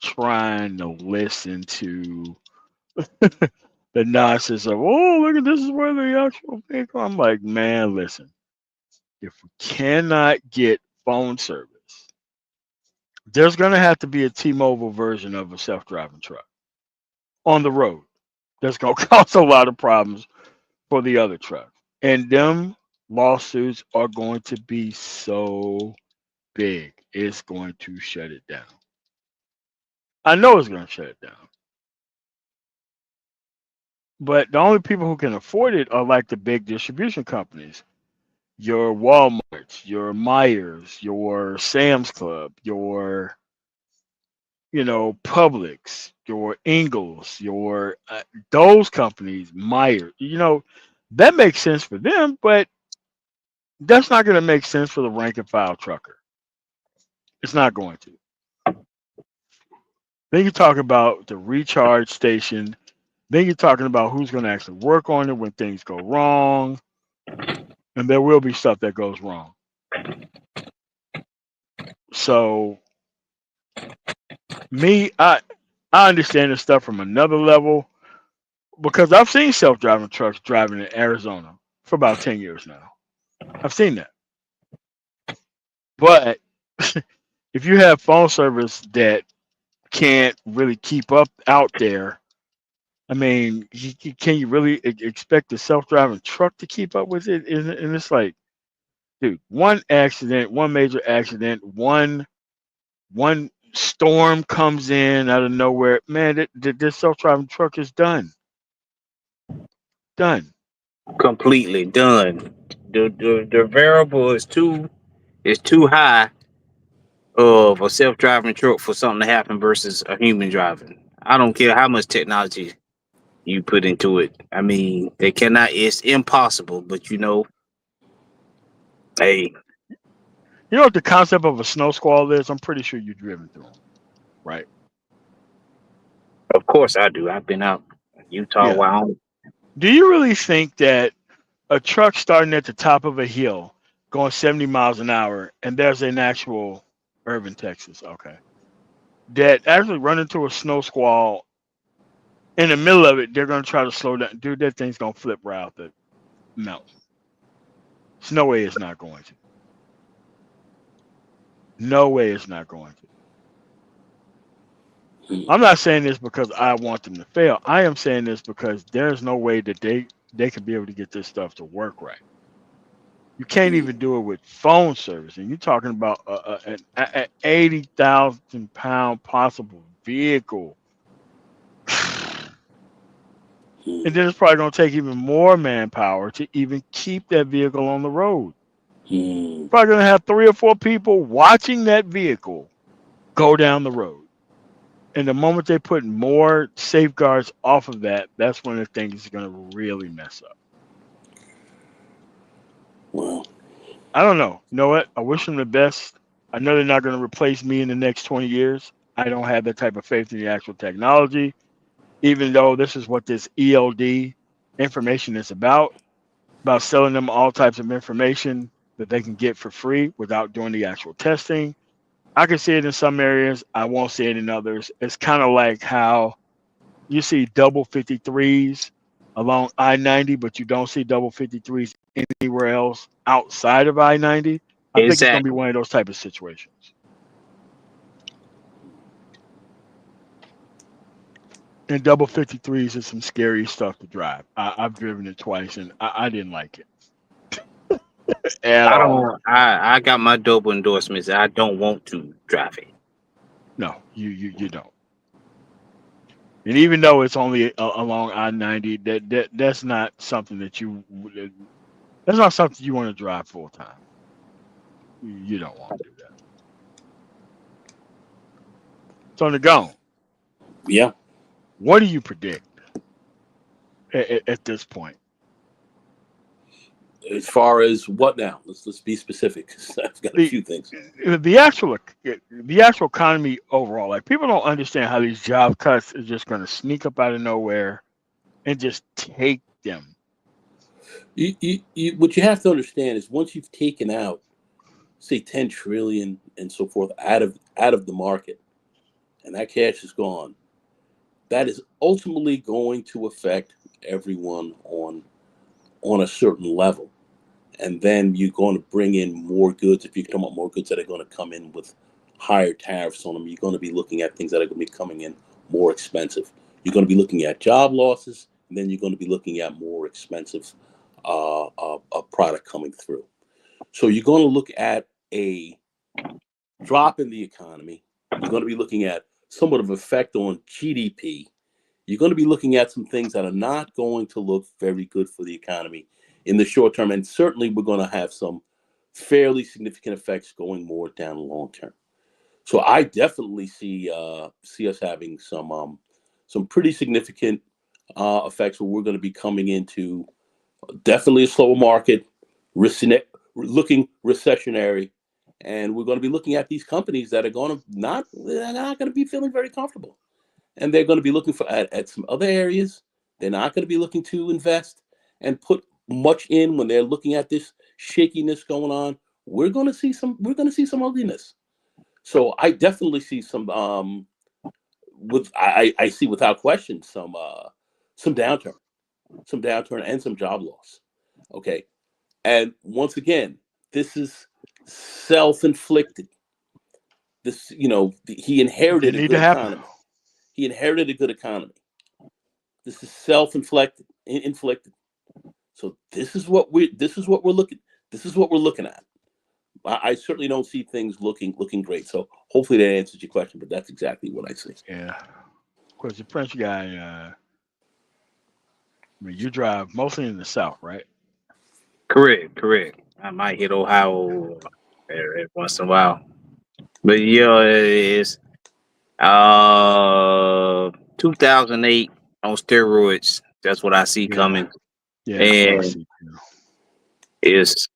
trying to listen to the nonsense of, oh, look at this is where the actual vehicle. I'm like, man, listen, if we cannot get phone service, there's going to have to be a T-Mobile version of a self-driving truck on the road. That's going to cause a lot of problems for the other trucks. And them lawsuits are going to be so big, it's going to shut it down. I know it's going to shut it down. But the only people who can afford it are like the big distribution companies, your Walmarts, your Myers, your Sam's Club, your Publix, your Ingles, your those companies, Myers. That makes sense for them, but that's not going to make sense for the rank and file trucker. It's not going to. Then you talk about the recharge station. Then you're talking about who's going to actually work on it when things go wrong, and there will be stuff that goes wrong. So me, I understand this stuff from another level because I've seen self-driving trucks driving in Arizona for about 10 years now. I've seen that. But if you have phone service that can't really keep up out there. I mean, can you really expect a self-driving truck to keep up with it? And it's like, dude, one accident, one major accident, one storm comes in out of nowhere. Man, this self-driving truck is done. Done. Completely done. The variable is too high of a self driving truck for something to happen versus a human driving. I don't care how much technology you put into it. I mean, they cannot. It's impossible. But hey, You know what the concept of a snow squall is? I'm pretty sure you've driven through them, right? of course I do. I've been out in Utah. Yeah. Wow. Do you really think that a truck starting at the top of a hill going 70 miles an hour, and there's an actual urban Texas, okay, that actually run into a snow squall in the middle of it, they're going to try to slow down. Dude, that thing's going to flip right out the mountain. There's no way it's not going to. No way it's not going to. Hmm. I'm not saying this because I want them to fail. I am saying this because there's no way that they could be able to get this stuff to work right. You can't Hmm. even do it with phone service, and you're talking about an 80,000-pound possible vehicle, Hmm. and then it's probably going to take even more manpower to even keep that vehicle on the road. Hmm. Probably going to have 3 or 4 people watching that vehicle go down the road. And the moment they put more safeguards off of that, that's when the thing is going to really mess up. Well, I don't know. You know what? I wish them the best. I know they're not going to replace me in the next 20 years. I don't have that type of faith in the actual technology, even though this is what this ELD information is about selling them all types of information that they can get for free without doing the actual testing. I can see it in some areas. I won't see it in others. It's kind of like how you see double 53s along I-90, but you don't see double 53s anywhere else outside of I-90. I think it's going to be Exactly. one of those type of situations. And double 53s is some scary stuff to drive. I've driven it twice, and I didn't like it at I all. don't. I got my double endorsements. I don't want to drive it. No, you don't. And even though it's only along I-90, that's not something that's not something you want to drive full time. You don't want to do that. So, Nagone, yeah. what do you predict at this point? As far as what now? Let's be specific. 'Cause I've got a The few things. the actual economy overall, like people don't understand how these job cuts is just going to sneak up out of nowhere and just take them. What you have to understand is once you've taken out, say, 10 trillion and so forth out of the market, and that cash is gone, that is ultimately going to affect everyone on a certain level. And then you're going to bring in more goods. If you come up more goods that are going to come in with higher tariffs on them, you're going to be looking at things that are going to be coming in more expensive. You're going to be looking at job losses, and then you're going to be looking at more expensive product coming through. So you're going to look at a drop in the economy. You're going to be looking at somewhat of effect on GDP. You're going to be looking at some things that are not going to look very good for the economy in the short term. And certainly we're going to have some fairly significant effects going more down the long term. So I definitely see us having some pretty significant effects where we're going to be coming into definitely a slower market, looking recessionary, and we're going to be looking at these companies that are going to they're not going to be feeling very comfortable, and they're going to be looking for at some other areas. They're not going to be looking to invest and put much in when they're looking at this shakiness going on. We're going to see some ugliness. So I definitely see I see without question some downturn, and some job loss. Okay, and once again, this is self-inflicted. This, he inherited a Didn't need good to happen. economy. He inherited a good economy. This is self-inflicted, inflicted. So this is what we're looking. This is what we're looking at. I certainly don't see things looking great. So hopefully that answers your question. But that's exactly what I see. Yeah. Of course, the French guy. I mean, you drive mostly in the South, right? Correct. I might hit Ohio every once in a while, but yeah, it's 2008 on steroids. That's what I see Yeah. coming, Yeah, that's what I and see too. it's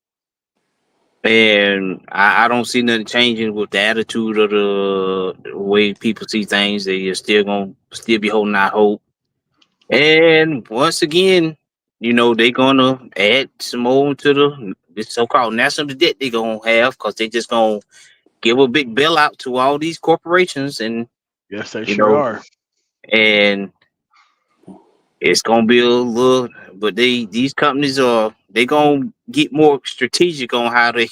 and I don't see nothing changing with the attitude of the way people see things. They are still gonna still be holding out hope. And once again, they're gonna add some more to the so-called national debt they're gonna have because they just gonna give a big bailout to all these corporations, and Yes, they you sure know, are. and it's gonna be a little. But these companies they gonna get more strategic on how they.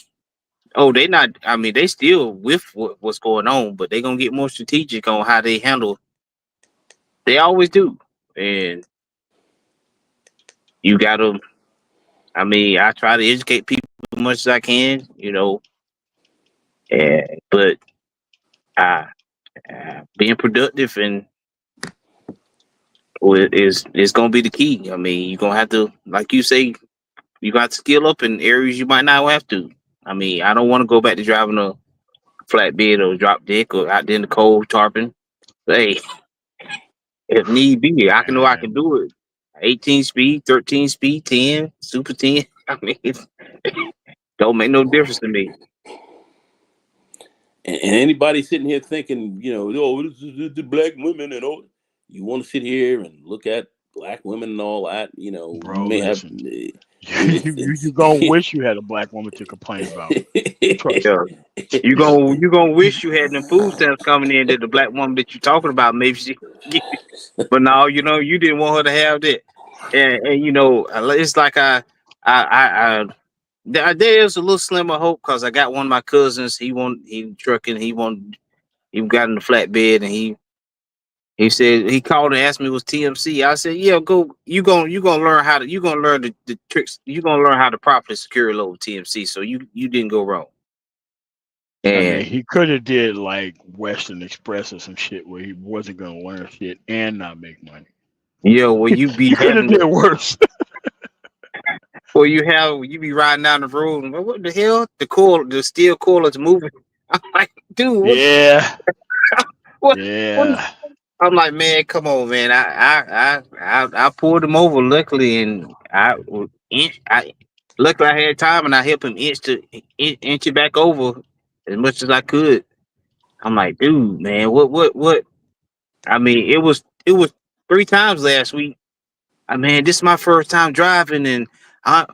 Oh, they not. I mean, they still with what's going on, but they gonna get more strategic on how they handle. They always do, and you gotta. I mean, I try to educate people as much as I can, but uh, being productive and is going to be the key. I mean, you're going to have to, like you say, you got to skill up in areas you might not have to. I mean, I don't want to go back to driving a flatbed or drop deck or out there in the cold tarping. But hey, if need be, I know I And can do it. 18 speed, 13 speed, 10, super 10. I mean, it don't make no difference to me. And anybody sitting here thinking, oh, this is the black women and all, you want to sit here and look at black women and all that, you bro, may have. listen, you gonna wish you had a black woman to complain about. Trust Yeah. me. You gonna wish you had them food stamps coming in that the black woman that you talking about maybe she, but no, you didn't want her to have that, and it's like there is a little slimmer hope because I got one of my cousins. He trucking. He got in the flatbed and he said he called and asked me was TMC. I said yeah, go. You gonna learn how to learn the tricks. You gonna learn how to properly secure load TMC. So you didn't go wrong. I mean, And he could have did like Western Express or some shit where he wasn't gonna learn shit and not make money. well, you be You could have having did worse. Or you be riding down the road and what the hell? The steel coil's moving. I'm like, dude, Yeah, what, what is, yeah. I'm like, man, come on, man. I pulled him over luckily, and luckily I had time, and I helped him inch it back over as much as I could. I'm like, dude, man, what? I mean, it was 3 times last week. I mean, this is my first time driving, and I,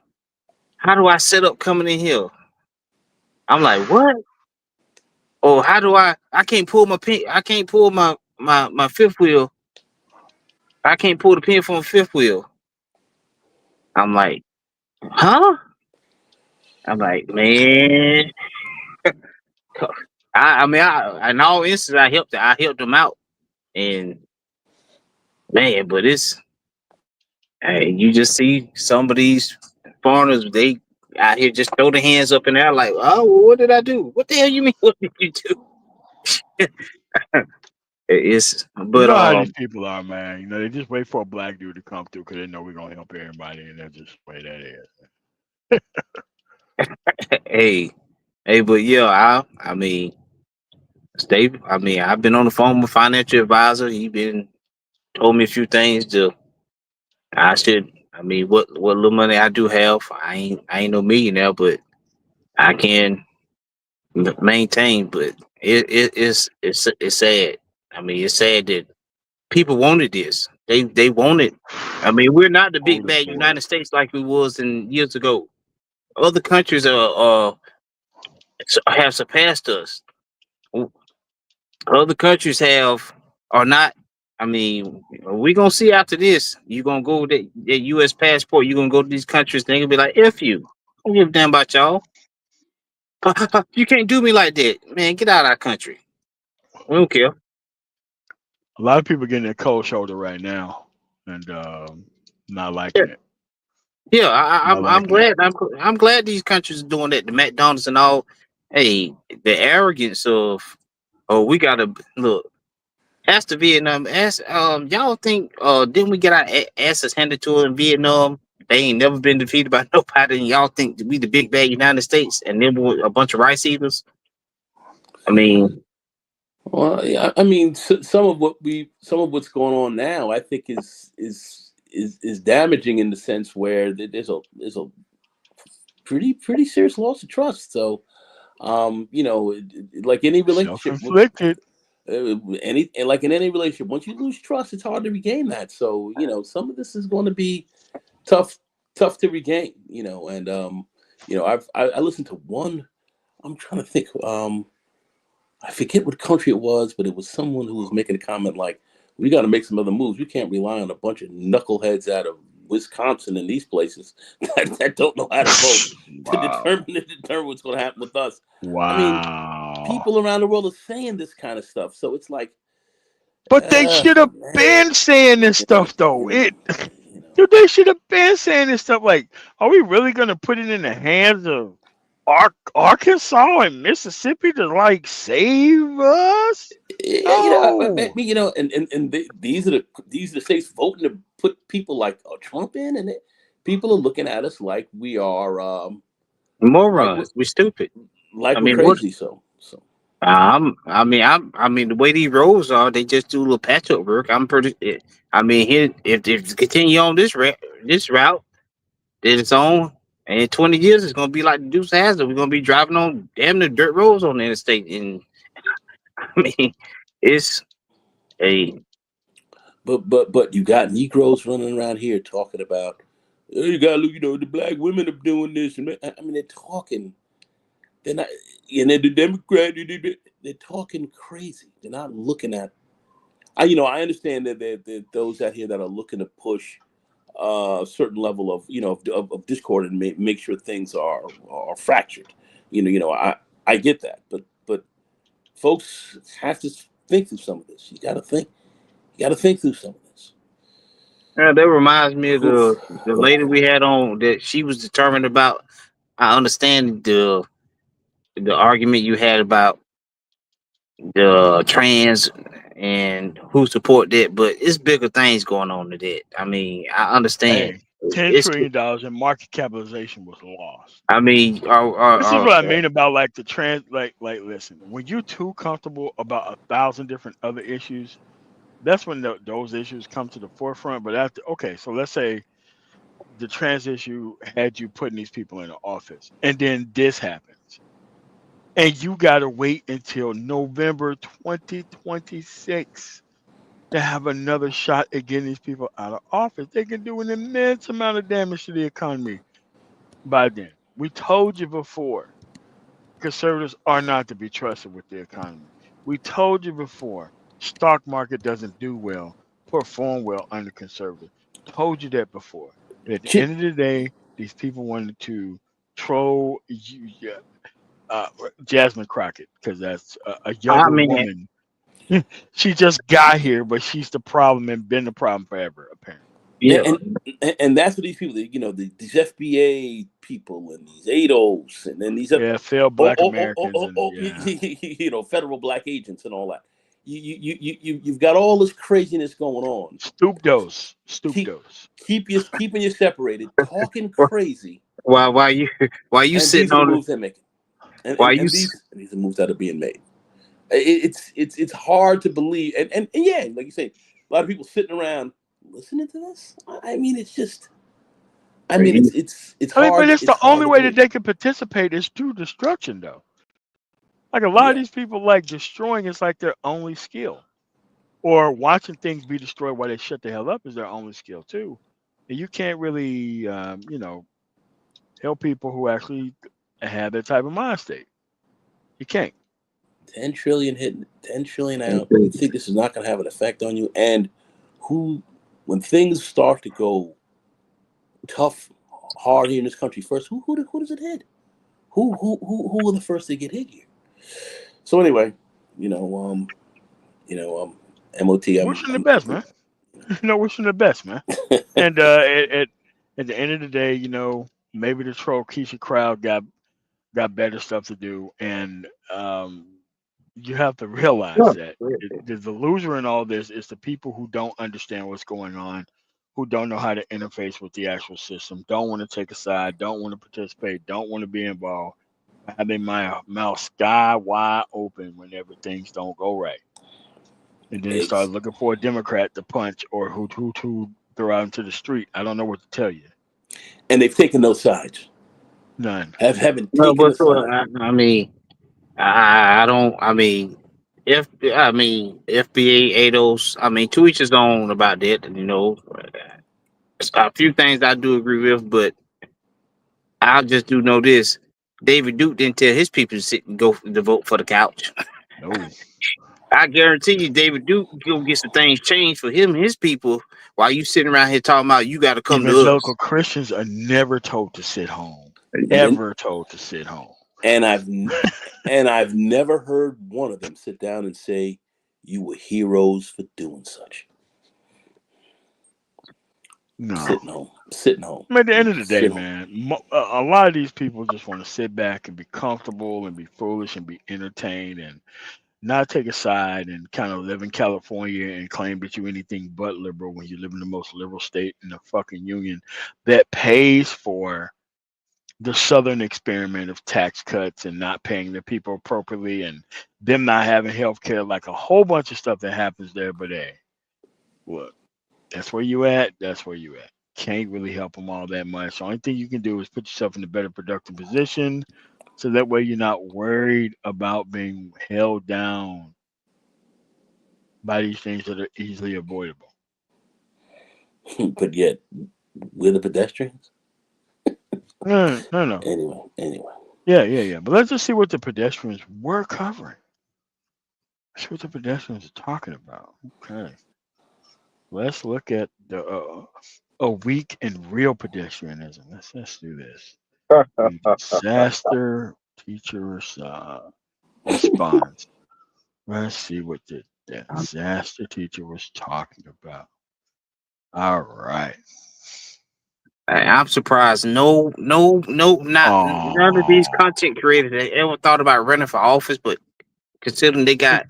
how do I set up coming in here? I'm like, what? Or how do I can't pull my pin, I can't pull my fifth wheel. I can't pull the pin from a fifth wheel. I'm like, huh? I'm like, man. In all instances, I helped them out. And man, but hey, you just see some of these foreigners, they out here just throw their hands up in there like, oh, well, what did I do? What the hell you mean? What did you do? You But know how these people are, man. You know, they just wait for a black dude to come through because they know we're gonna help everybody, and that's just the way that is. hey, but yeah, I mean, Steve, I mean, I've been on the phone with financial advisor. He been told me a few things to I should. I mean, what little money I do have, I ain't no millionaire, but I can maintain. But it's sad. I mean, it's sad that people wanted this. They wanted. I mean, we're not the big Older bad for it. United States like we was in years ago. Other countries have surpassed us. Other countries are not. I mean, we gonna see after this. You gonna go with that U.S. passport. You gonna go to these countries. They gonna be like, "F you." I don't give a damn about y'all. You can't do me like that, man. Get out of our country. We don't care. A lot of people getting their cold shoulder right now, and not Yeah, liking it. yeah. Not I'm liking it. glad. I'm glad these countries are doing that. The McDonald's and all. Hey, the arrogance of oh, we gotta look. Ask the Vietnam. Ask y'all think didn't we get our asses handed to us in Vietnam? They ain't never been defeated by nobody, and y'all think we the big bad United States, and then we a bunch of rice eaters. I mean, Well, yeah, I mean, some of what's going on now, I think is damaging in the sense where there's a pretty serious loss of trust. So, like any Self relationship, inflicted. like in any relationship, once you lose trust, it's hard to regain that. So, some of this is going to be tough, tough to regain. And I listened to one. I'm trying to think. I forget what country it was, but it was someone who was making a comment like, "We got to make some other moves. We can't rely on a bunch of knuckleheads out of Wisconsin and these places that don't know how to vote to Wow. determine what's going to happen with us." I mean, Wow. people around the world are saying this kind of stuff, so it's like, But they should have man, been saying this stuff though. you know. Dude, they should have been saying this stuff. Like, are we really gonna put it in the hands of Arkansas and Mississippi to like save us? Yeah, No. these are the states voting to put people like Trump in, and people are looking at us like we are like we're morons. We stupid. I mean, what? crazy. So I mean, the way these roads are, they just do a little patchwork work. I'm pretty. I mean, here, if it continue on this route, then it's on. And in 20 years, it's gonna be like the Dukes of Hazzard. We're gonna be driving on damn near dirt roads on the interstate. And I mean, it's a but you got Negroes running around here talking about, "Oh, you got to look, the black women are doing this," and I mean they're talking. They're not, and then the Democrat, they're talking crazy. They're not looking at. I understand that there those out here that are looking to push a certain level of of discord and make sure things are fractured. I get that, but folks have to think through some of this. You got to think through some of this. that reminds me of Oof. the lady we had on that she was determined about. I understand the argument you had about the trans and who support that, but it's bigger things going on to that. I mean, I understand. Hey, $10 trillion in market capitalization was lost. I mean, This is what I mean about like the trans like listen, when you're too comfortable about 1,000 different other issues, that's when those issues come to the forefront. But after okay, so let's say the trans issue had you putting these people in the office, and then this happens, and you gotta wait until November 2026 to have another shot at getting these people out of office. They can do an immense amount of damage to the economy by then. We told you before, conservatives are not to be trusted with the economy. We told you before, stock market doesn't do well, perform well under conservatives. Told you that before. But at the Chip, end of the day, these people wanted to troll you, uh, Jasmine Crockett because that's a I younger mean, woman. She just got here, but she's the problem and been the problem forever, apparently. yeah, and that's what these people, these FBA people and these ADOS and then these Yeah, failed black Americans and yeah. federal black agents and all that. You've got all this craziness going on. Stoop dose. Stoop Keep dose. keeping you separated, talking crazy, while you while you and sitting these are the on moves they're making, and while and, you and these are moves that are being made. It's hard to believe, and yeah, like you say, a lot of people sitting around listening to this. I mean, it's just, I mean, it's I mean, but hard. it's It's the hard only to way that believe. they can participate is through destruction, though. Like a lot of Yeah, these people, like destroying is like their only skill, or watching things be destroyed while they shut the hell up is their only skill too. And you can't really, help people who actually have that type of mind state. You can't. 10 trillion hitting, 10 trillion out. You think this is not going to have an effect on you? And who, when things start to go tough, hard here in this country, first, who does it hit? Who are the first to get hit here? So anyway, you know, um, MOT. Wishing the best, man. Wishing the best, man. And at the end of the day, maybe the troll Keisha crowd got better stuff to do, and you have to realize that the loser in all this is the people who don't understand what's going on, who don't know how to interface with the actual system, don't want to take a side, don't want to participate, don't want to be involved, have their mouth sky wide open whenever things don't go right, and then start looking for a Democrat to punch or who to throw out into the street. I don't know what to tell you. And they've taken no sides. None. Haven't No, taken a but so, side. I mean, I don't. I mean, FBA, ADOS. I mean, to each his own about that. A few things I do agree with, but I just do know this: David Duke didn't tell his people to sit and go to vote for the couch. No. I guarantee you, David Duke gonna get some things changed for him and his people. While you sitting around here talking about you got to come to us. Evangelical Christians are never told to sit home. Ever told to sit home. And I've never heard one of them sit down and say you were heroes for doing such. No. Sitting home. At the end of the day, man, a lot of these people just want to sit back and be comfortable and be foolish and be entertained and not take a side and kind of live in California and claim that you're anything but liberal when you live in the most liberal state in the fucking union that pays for the Southern experiment of tax cuts and not paying the people appropriately and them not having health care, like a whole bunch of stuff that happens there. But hey, look, that's where you at. That's where you at. Can't really help them all that much. The only thing you can do is put yourself in a better productive position so that way you're not worried about being held down by these things that are easily avoidable. But yet, we're the pedestrians? No. Anyway. Yeah. But let's just see what the pedestrians were covering. Let's see what the pedestrians are talking about. Okay. Let's look at a week in real pedestrianism. Let's do this. Disaster teacher response. Let's see what the disaster teacher was talking about. All right. I'm surprised. Not none of these content creators that ever thought about running for office, but considering they got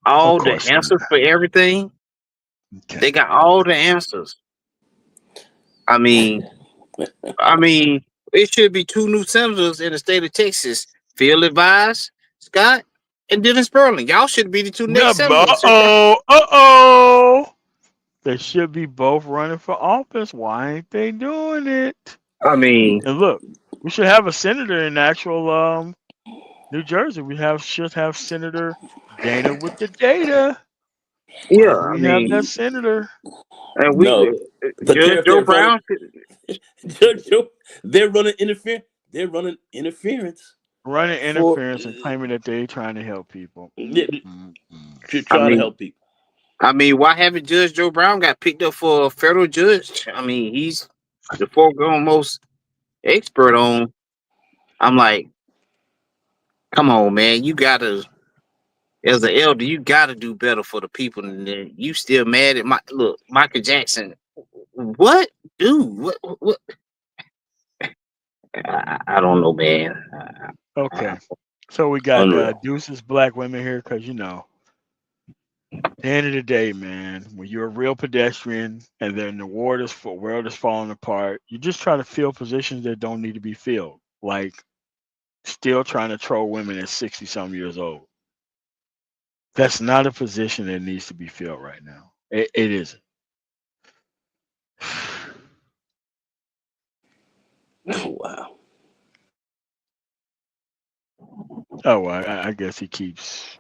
all the answers for everything, they got all the answers. I mean, it should be two new senators in the state of Texas: Phil Advise, Scott, and Dennis Sperling. Y'all should be the two next senators. They should be both running for office. Why ain't they doing it? I mean, and look, we should have a senator in actual New Jersey. We should have Senator Dana with the data. Yeah, we have that senator. And Joe Brown. They're running interference. They're running interference. Running interference and claiming that they're trying to help people. Trying to help people. I mean, why haven't Judge Joe Brown got picked up for a federal judge? I mean, he's the foremost expert on. I'm like, come on, man, you gotta, as an elder, you gotta do better for the people. And then you still mad at Michael Jackson? What, dude? What? I don't know, man. Okay, so we got Deuce's black women here because at the end of the day, man, when you're a real pedestrian and then the world is falling apart, you just try to fill positions that don't need to be filled, like still trying to troll women at 60-some years old. That's not a position that needs to be filled right now. It isn't. Oh, wow. Oh, I guess he keeps.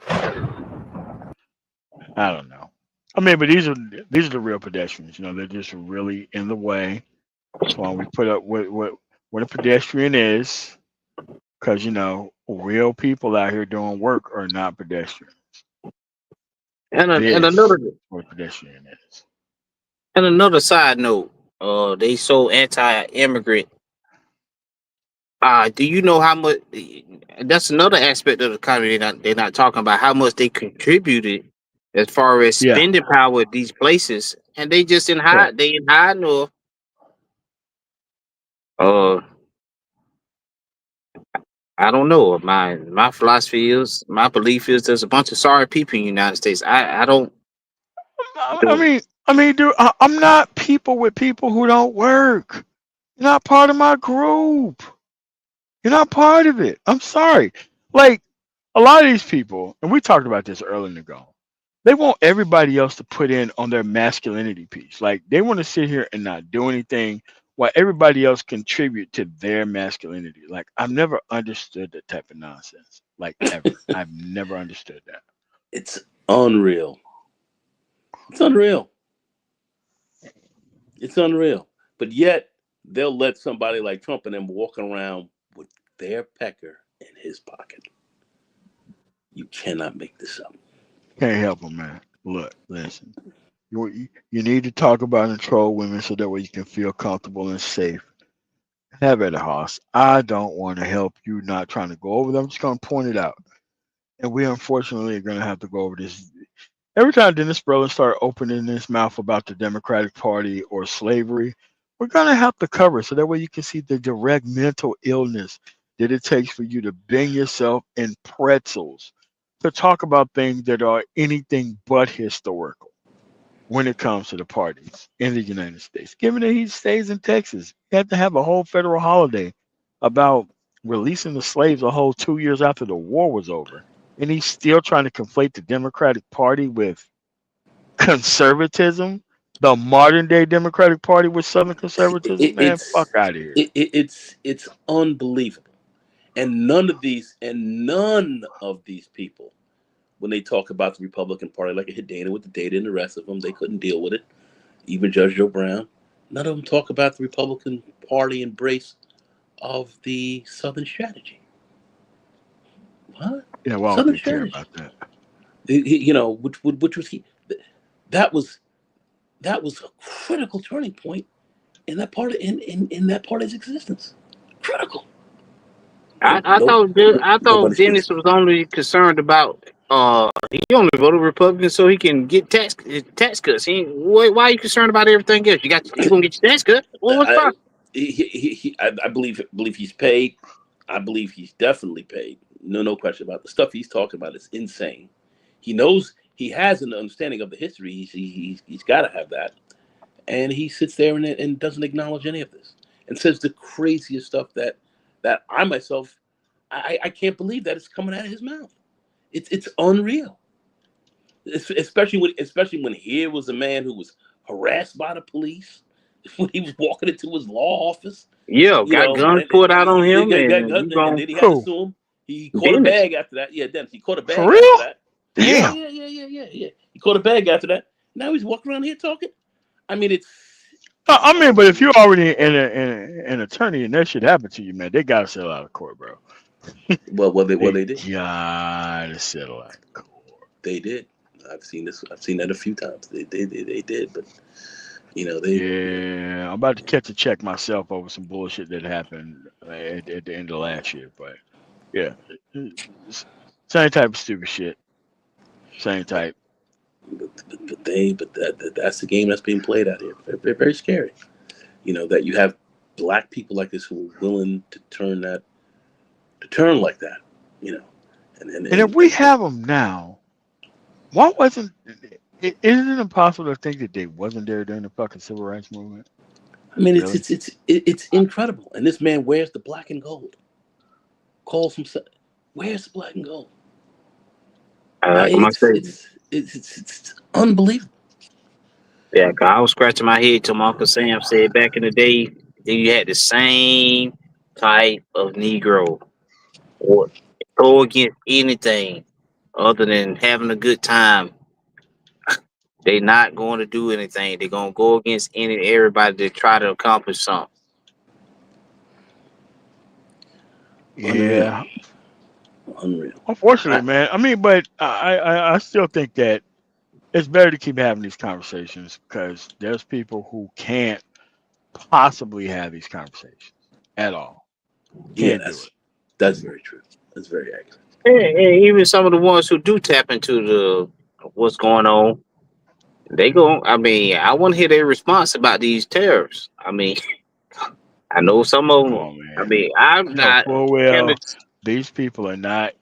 I don't know. I mean, but these are the real pedestrians. They're just really in the way. That's why we put up what a pedestrian is, because real people out here doing work are not pedestrians. And another what pedestrian is. And another side note, they so anti-immigrant. Do you know how much? That's another aspect of the economy they're not talking about. How much they contributed as far as Yeah. spending power at these places, and they just in hide. Right. They in hiding or uh, I don't know. My philosophy is, my belief is, there's a bunch of sorry people in the United States. I don't. I mean, dude, I'm not people with people who don't work. You're not part of my group. You're not part of it. I'm sorry. Like a lot of these people, and we talked about this earlier ago. They want everybody else to put in on their masculinity piece. Like they want to sit here and not do anything while everybody else contribute to their masculinity. Like I've never understood that type of nonsense. Like ever. I've never understood that. It's unreal. It's unreal. It's unreal. But yet they'll let somebody like Trump and them walk around with their pecker in his pocket. You cannot make this up. Can't help them, man. Look, listen. You need to talk about and troll women so that way you can feel comfortable and safe. Have at it, Hoss. I don't want to help you not trying to go over them. I'm just going to point it out. And we unfortunately are going to have to go over this. Every time Dennis Brolin start opening his mouth about the Democratic Party or slavery, we're going to have to cover it so that way you can see the direct mental illness that it takes for you to bend yourself in pretzels to talk about things that are anything but historical when it comes to the parties in the United States. Given that he stays in Texas, you have to have a whole federal holiday about releasing the slaves a whole 2 years after the war was over. And he's still trying to conflate the Democratic Party with conservatism, the modern day Democratic Party with Southern conservatism. Man, fuck out of here. It's unbelievable. And none of these people, when they talk about the Republican Party, like it hit Dana with the data and the rest of them, they couldn't deal with it. Even Judge Joe Brown, none of them talk about the Republican Party embrace of the Southern strategy. What? Yeah, well, I don't Southern think care strategy. about that. Which was he? That was a critical turning point in that part in that party's existence. Critical. I thought Nobody's Dennis was only concerned about he only voted Republican so he can get tax cuts. Why are you concerned about everything else? You gonna get your tax cut? Well, what's the problem? I believe he's paid. I believe he's definitely paid. No question about it. The stuff he's talking about is insane. He knows, he has an understanding of the history. He's got to have that, and he sits there and doesn't acknowledge any of this, and says the craziest stuff that I myself I can't believe that it's coming out of his mouth. It's unreal. Especially when here was a man who was harassed by the police when he was walking into his law office. Yeah, got guns pulled out on him, and and then he had to sue him. He caught a bag after that. Yeah, Dennis, he caught a bag For after real? that. Damn. Yeah. He caught a bag after that. Now he's walking around here talking. I mean, it's. I mean, but if you're already an attorney and that shit happened to you, man, they gotta settle out of court, bro. Well, they did. Gotta settle out of court. They did. I've seen this. I've seen that a few times. They did, but Yeah, I'm about to catch a check myself over some bullshit that happened at the end of last year, but yeah, same type of stupid shit. Same type. But that's the game that's being played out here. Very, very scary. That you have black people like this who are willing to turn like that. And if we have them now, why wasn't? Isn't it impossible to think that they wasn't there during the fucking civil rights movement? I mean, Really? it's incredible. And this man wears the black and gold. Calls himself. Where's the black and gold? It's unbelievable. Yeah, 'cause I was scratching my head till my Uncle Sam said back in the day you had the same type of Negro or go against anything other than having a good time. They not going to do anything. They're gonna go against everybody to try to accomplish something. Yeah. Unreal. Unfortunately, man. I mean, but I still think that it's better to keep having these conversations because there's people who can't possibly have these conversations at all. Can't do it. That's very true. That's very accurate. And even some of the ones who do tap into what's going on. They go. I mean, I want to hear their response about these tariffs. I mean, I know some of Come them. on, I man. mean, I'm You know not. full Kind of, well these people are not,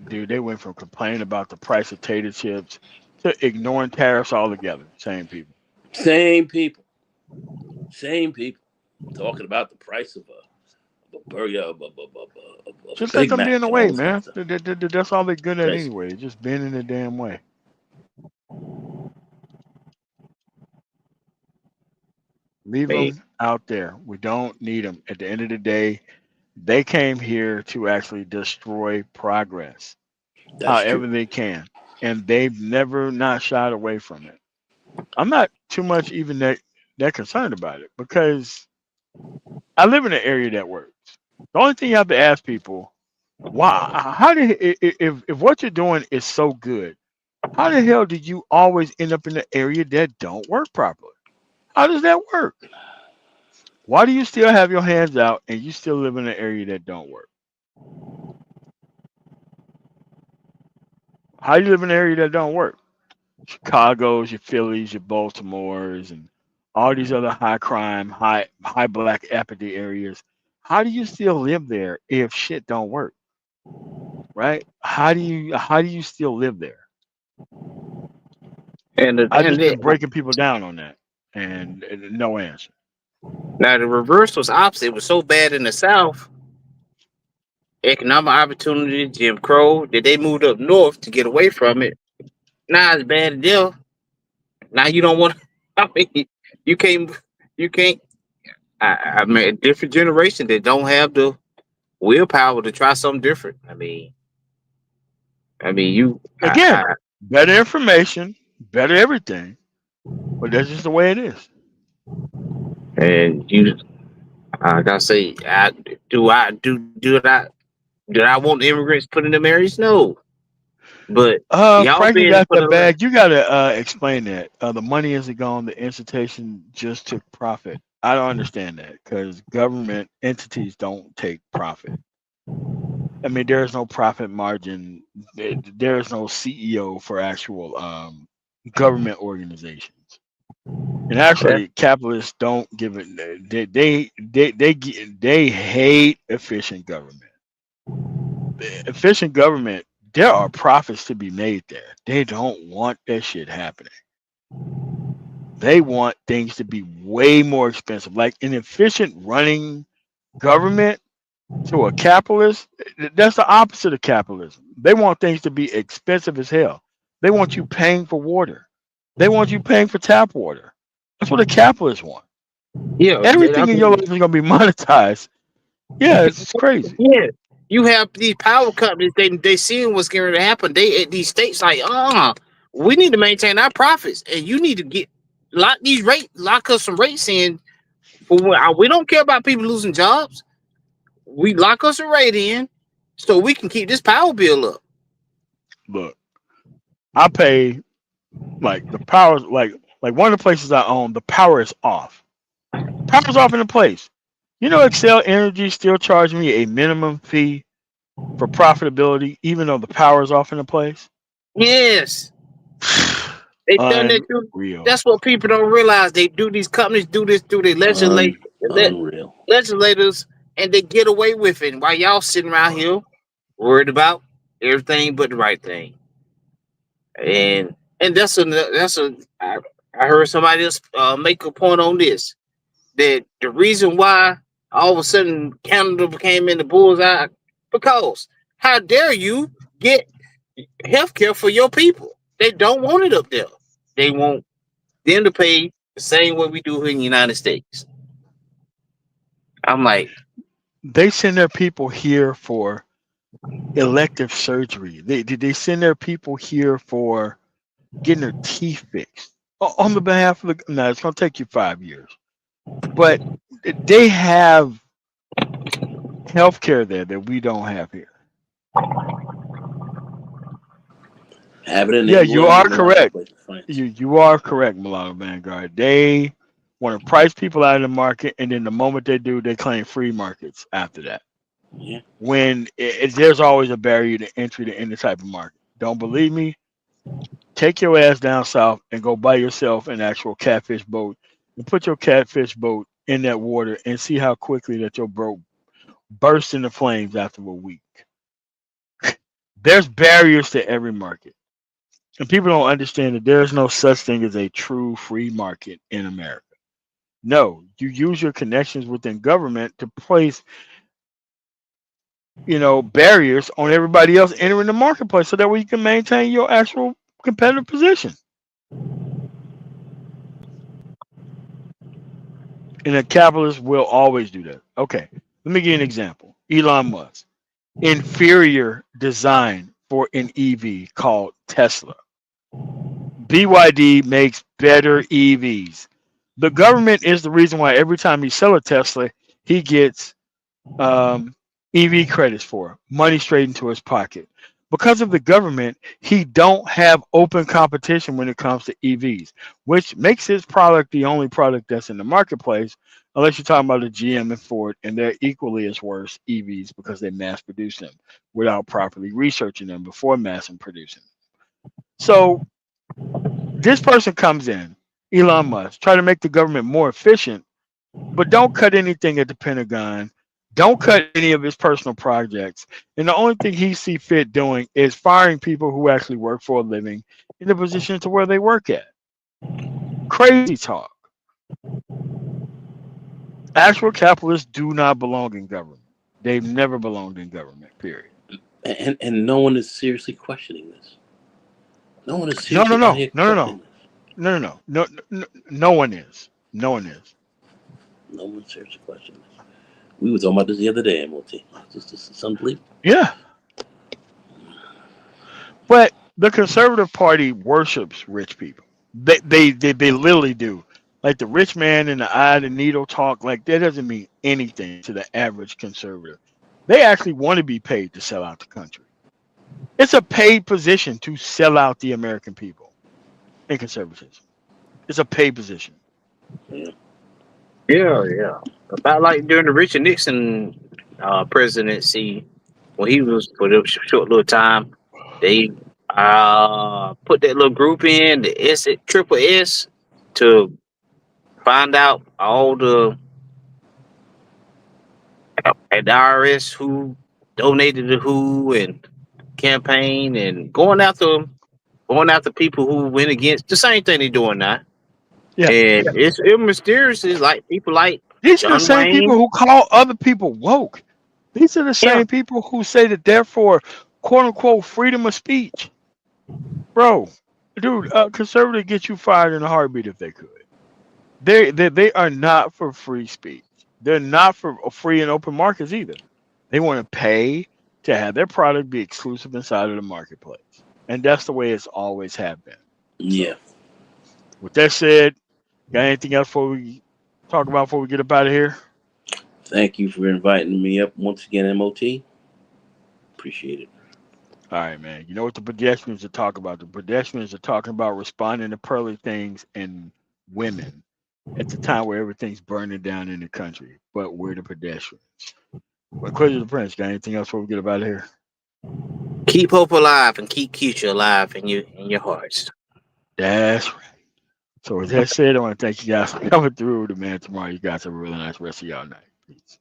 dude. They went from complaining about the price of tater chips to ignoring tariffs altogether. Same people. Same people, same people talking about the price of a burger, of a Just let Big them be Mac, in the and all way, this kind of man. stuff. That's all they're good at Crazy. anyway. Just being in the damn way. Leave man, them out there. We don't need them. At the end of the day, they came here to actually destroy progress, That's true. however they can, and they've never not shied away from it. I'm not too much even that concerned about it because I live in an area that works. The only thing you have to ask people, why, how did if what you're doing is so good, how the hell do you always end up in an area that don't work properly? How does that work? Why do you still have your hands out and you still live in an area that don't work? How you live in an area that don't work? Chicago's, your Phillies, your Baltimore's, and all these other high crime, high black apathy areas. How do you still live there if shit don't work? Right? How do you still live there? I've and just been it, breaking people down on that, and no answer. now the reverse was opposite. It was so bad in the South, economic opportunity, Jim Crow, that they moved up north to get away from it. Now it's bad there. Now you don't want. I mean, you can't. You can't. I mean, a different generation that don't have the willpower to try something different. I mean, you. Again, better information, better everything, but that's just the way it is. And you. I gotta say, did I want immigrants put in them areas? No, but y'all Frankie being got for that the bag. You gotta explain that. The money isn't gone. The institution just took profit. I don't understand that because government entities don't take profit. I mean, there is no profit margin. There is no CEO for actual government organizations. And yeah, actually, capitalists don't give it. They hate efficient government. Efficient government. There are profits to be made there. They don't want that shit happening. They want things to be way more expensive. Like an efficient running government to a capitalist, that's the opposite of capitalism. They want things to be expensive as hell. They want you paying for water. They want you paying for tap water. That's what a capitalist want. yeah. Everything in your life is gonna be monetized. Yeah, it's crazy. Yeah, you have these power companies. They seeing what's going to happen. They at these states like, we need to maintain our profits, and you need to lock us some rates in. We don't care about people losing jobs. We lock us a rate in, so we can keep this power bill up. Look, I pay like the power like one of the places I own, the power is off. Power's off in the place. You know, Excel Energy still charge me a minimum fee for profitability, even though the power is off in the place. Yes, they done that too. Unreal. That's what people don't realize. They do these companies do this through their Unreal. legislators, and they get away with it. While y'all sitting around here worried about everything but the right thing. And I heard somebody else make a point on this, that the reason why all of a sudden Canada became in the bullseye, because how dare you get health care for your people? They don't want it up there. They want them to pay the same way we do here in the United States. I'm like, They send their people here for elective surgery. They send their people here for getting their teeth fixed on the behalf of the. Now it's gonna take you 5 years, but they have health care there that we don't have here. Have it in Yeah, you are England and all other correct. places. France. You are correct, Mulatto Vanguard. They want to price people out of the market, and then the moment they do, they claim free markets after that. Yeah. When there's always a barrier to entry to any type of market. Don't believe me? take your ass down south and go buy yourself an actual catfish boat and put your catfish boat in that water and see how quickly that your boat bursts into flames after a week. There's barriers to every market. And people don't understand that there's no such thing as a true free market in America. No, you use your connections within government to place, barriers on everybody else entering the marketplace so that way you can maintain your actual competitive position. And a capitalist will always do that. Okay, let me give you an example. Elon Musk, inferior design for an EV called Tesla. BYD makes better EVs. The government is the reason why every time he sells a Tesla, he gets EV credits for money straight into his pocket. Because of the government, he don't have open competition when it comes to EVs, which makes his product the only product that's in the marketplace, unless you're talking about a GM and Ford, and they're equally as worse EVs because they mass produce them without properly researching them before mass producing. So this person comes in, Elon Musk, try to make the government more efficient, but don't cut anything at the Pentagon. Don't cut any of his personal projects. And the only thing he see fit doing is firing people who actually work for a living in the position to where they work at. Crazy talk. Actual capitalists do not belong in government. They've never belonged in government, period. And no one is seriously questioning this. No one is No, seriously out here questioning this. No one is. No one is. No one seriously questioning this. We were talking about this the other day, MOT. It's unbelievable. Yeah. But the conservative party worships rich people. They literally do. Like the rich man in the eye of the needle talk, like that doesn't mean anything to the average conservative. They actually want to be paid to sell out the country. It's a paid position to sell out the American people in conservatism. It's a paid position. Yeah. About like during the Richard Nixon presidency, when he was for the short little time, they put that little group in the triple S to find out all the at the IRS who donated to who and campaign and going after people who went against the same thing they're doing now. Yeah. And it's mysterious. It's like people like These are the John same people Wayne. who call other people woke. These are the same people who say that they're for quote unquote freedom of speech. Bro, dude, conservative get you fired in a heartbeat if they could. They are not for free speech. They're not for free and open markets either. They want to pay to have their product be exclusive inside of the marketplace. And that's the way it's always have been. Yeah. So, with that said, got anything else before we talk about before we get up out of here? Thank you for inviting me up once again, MOT. Appreciate it. All right, man. You know what the pedestrians are talking about? The pedestrians are talking about responding to pearly things and women at the time where everything's burning down in the country. But we're the pedestrians. Well, Quizzer the Prince, got anything else before we get up out of here? Keep hope alive and keep future alive in your hearts. That's right. So with that said, I want to thank you guys for coming through the man tomorrow. You guys have a really nice rest of y'all night. Peace.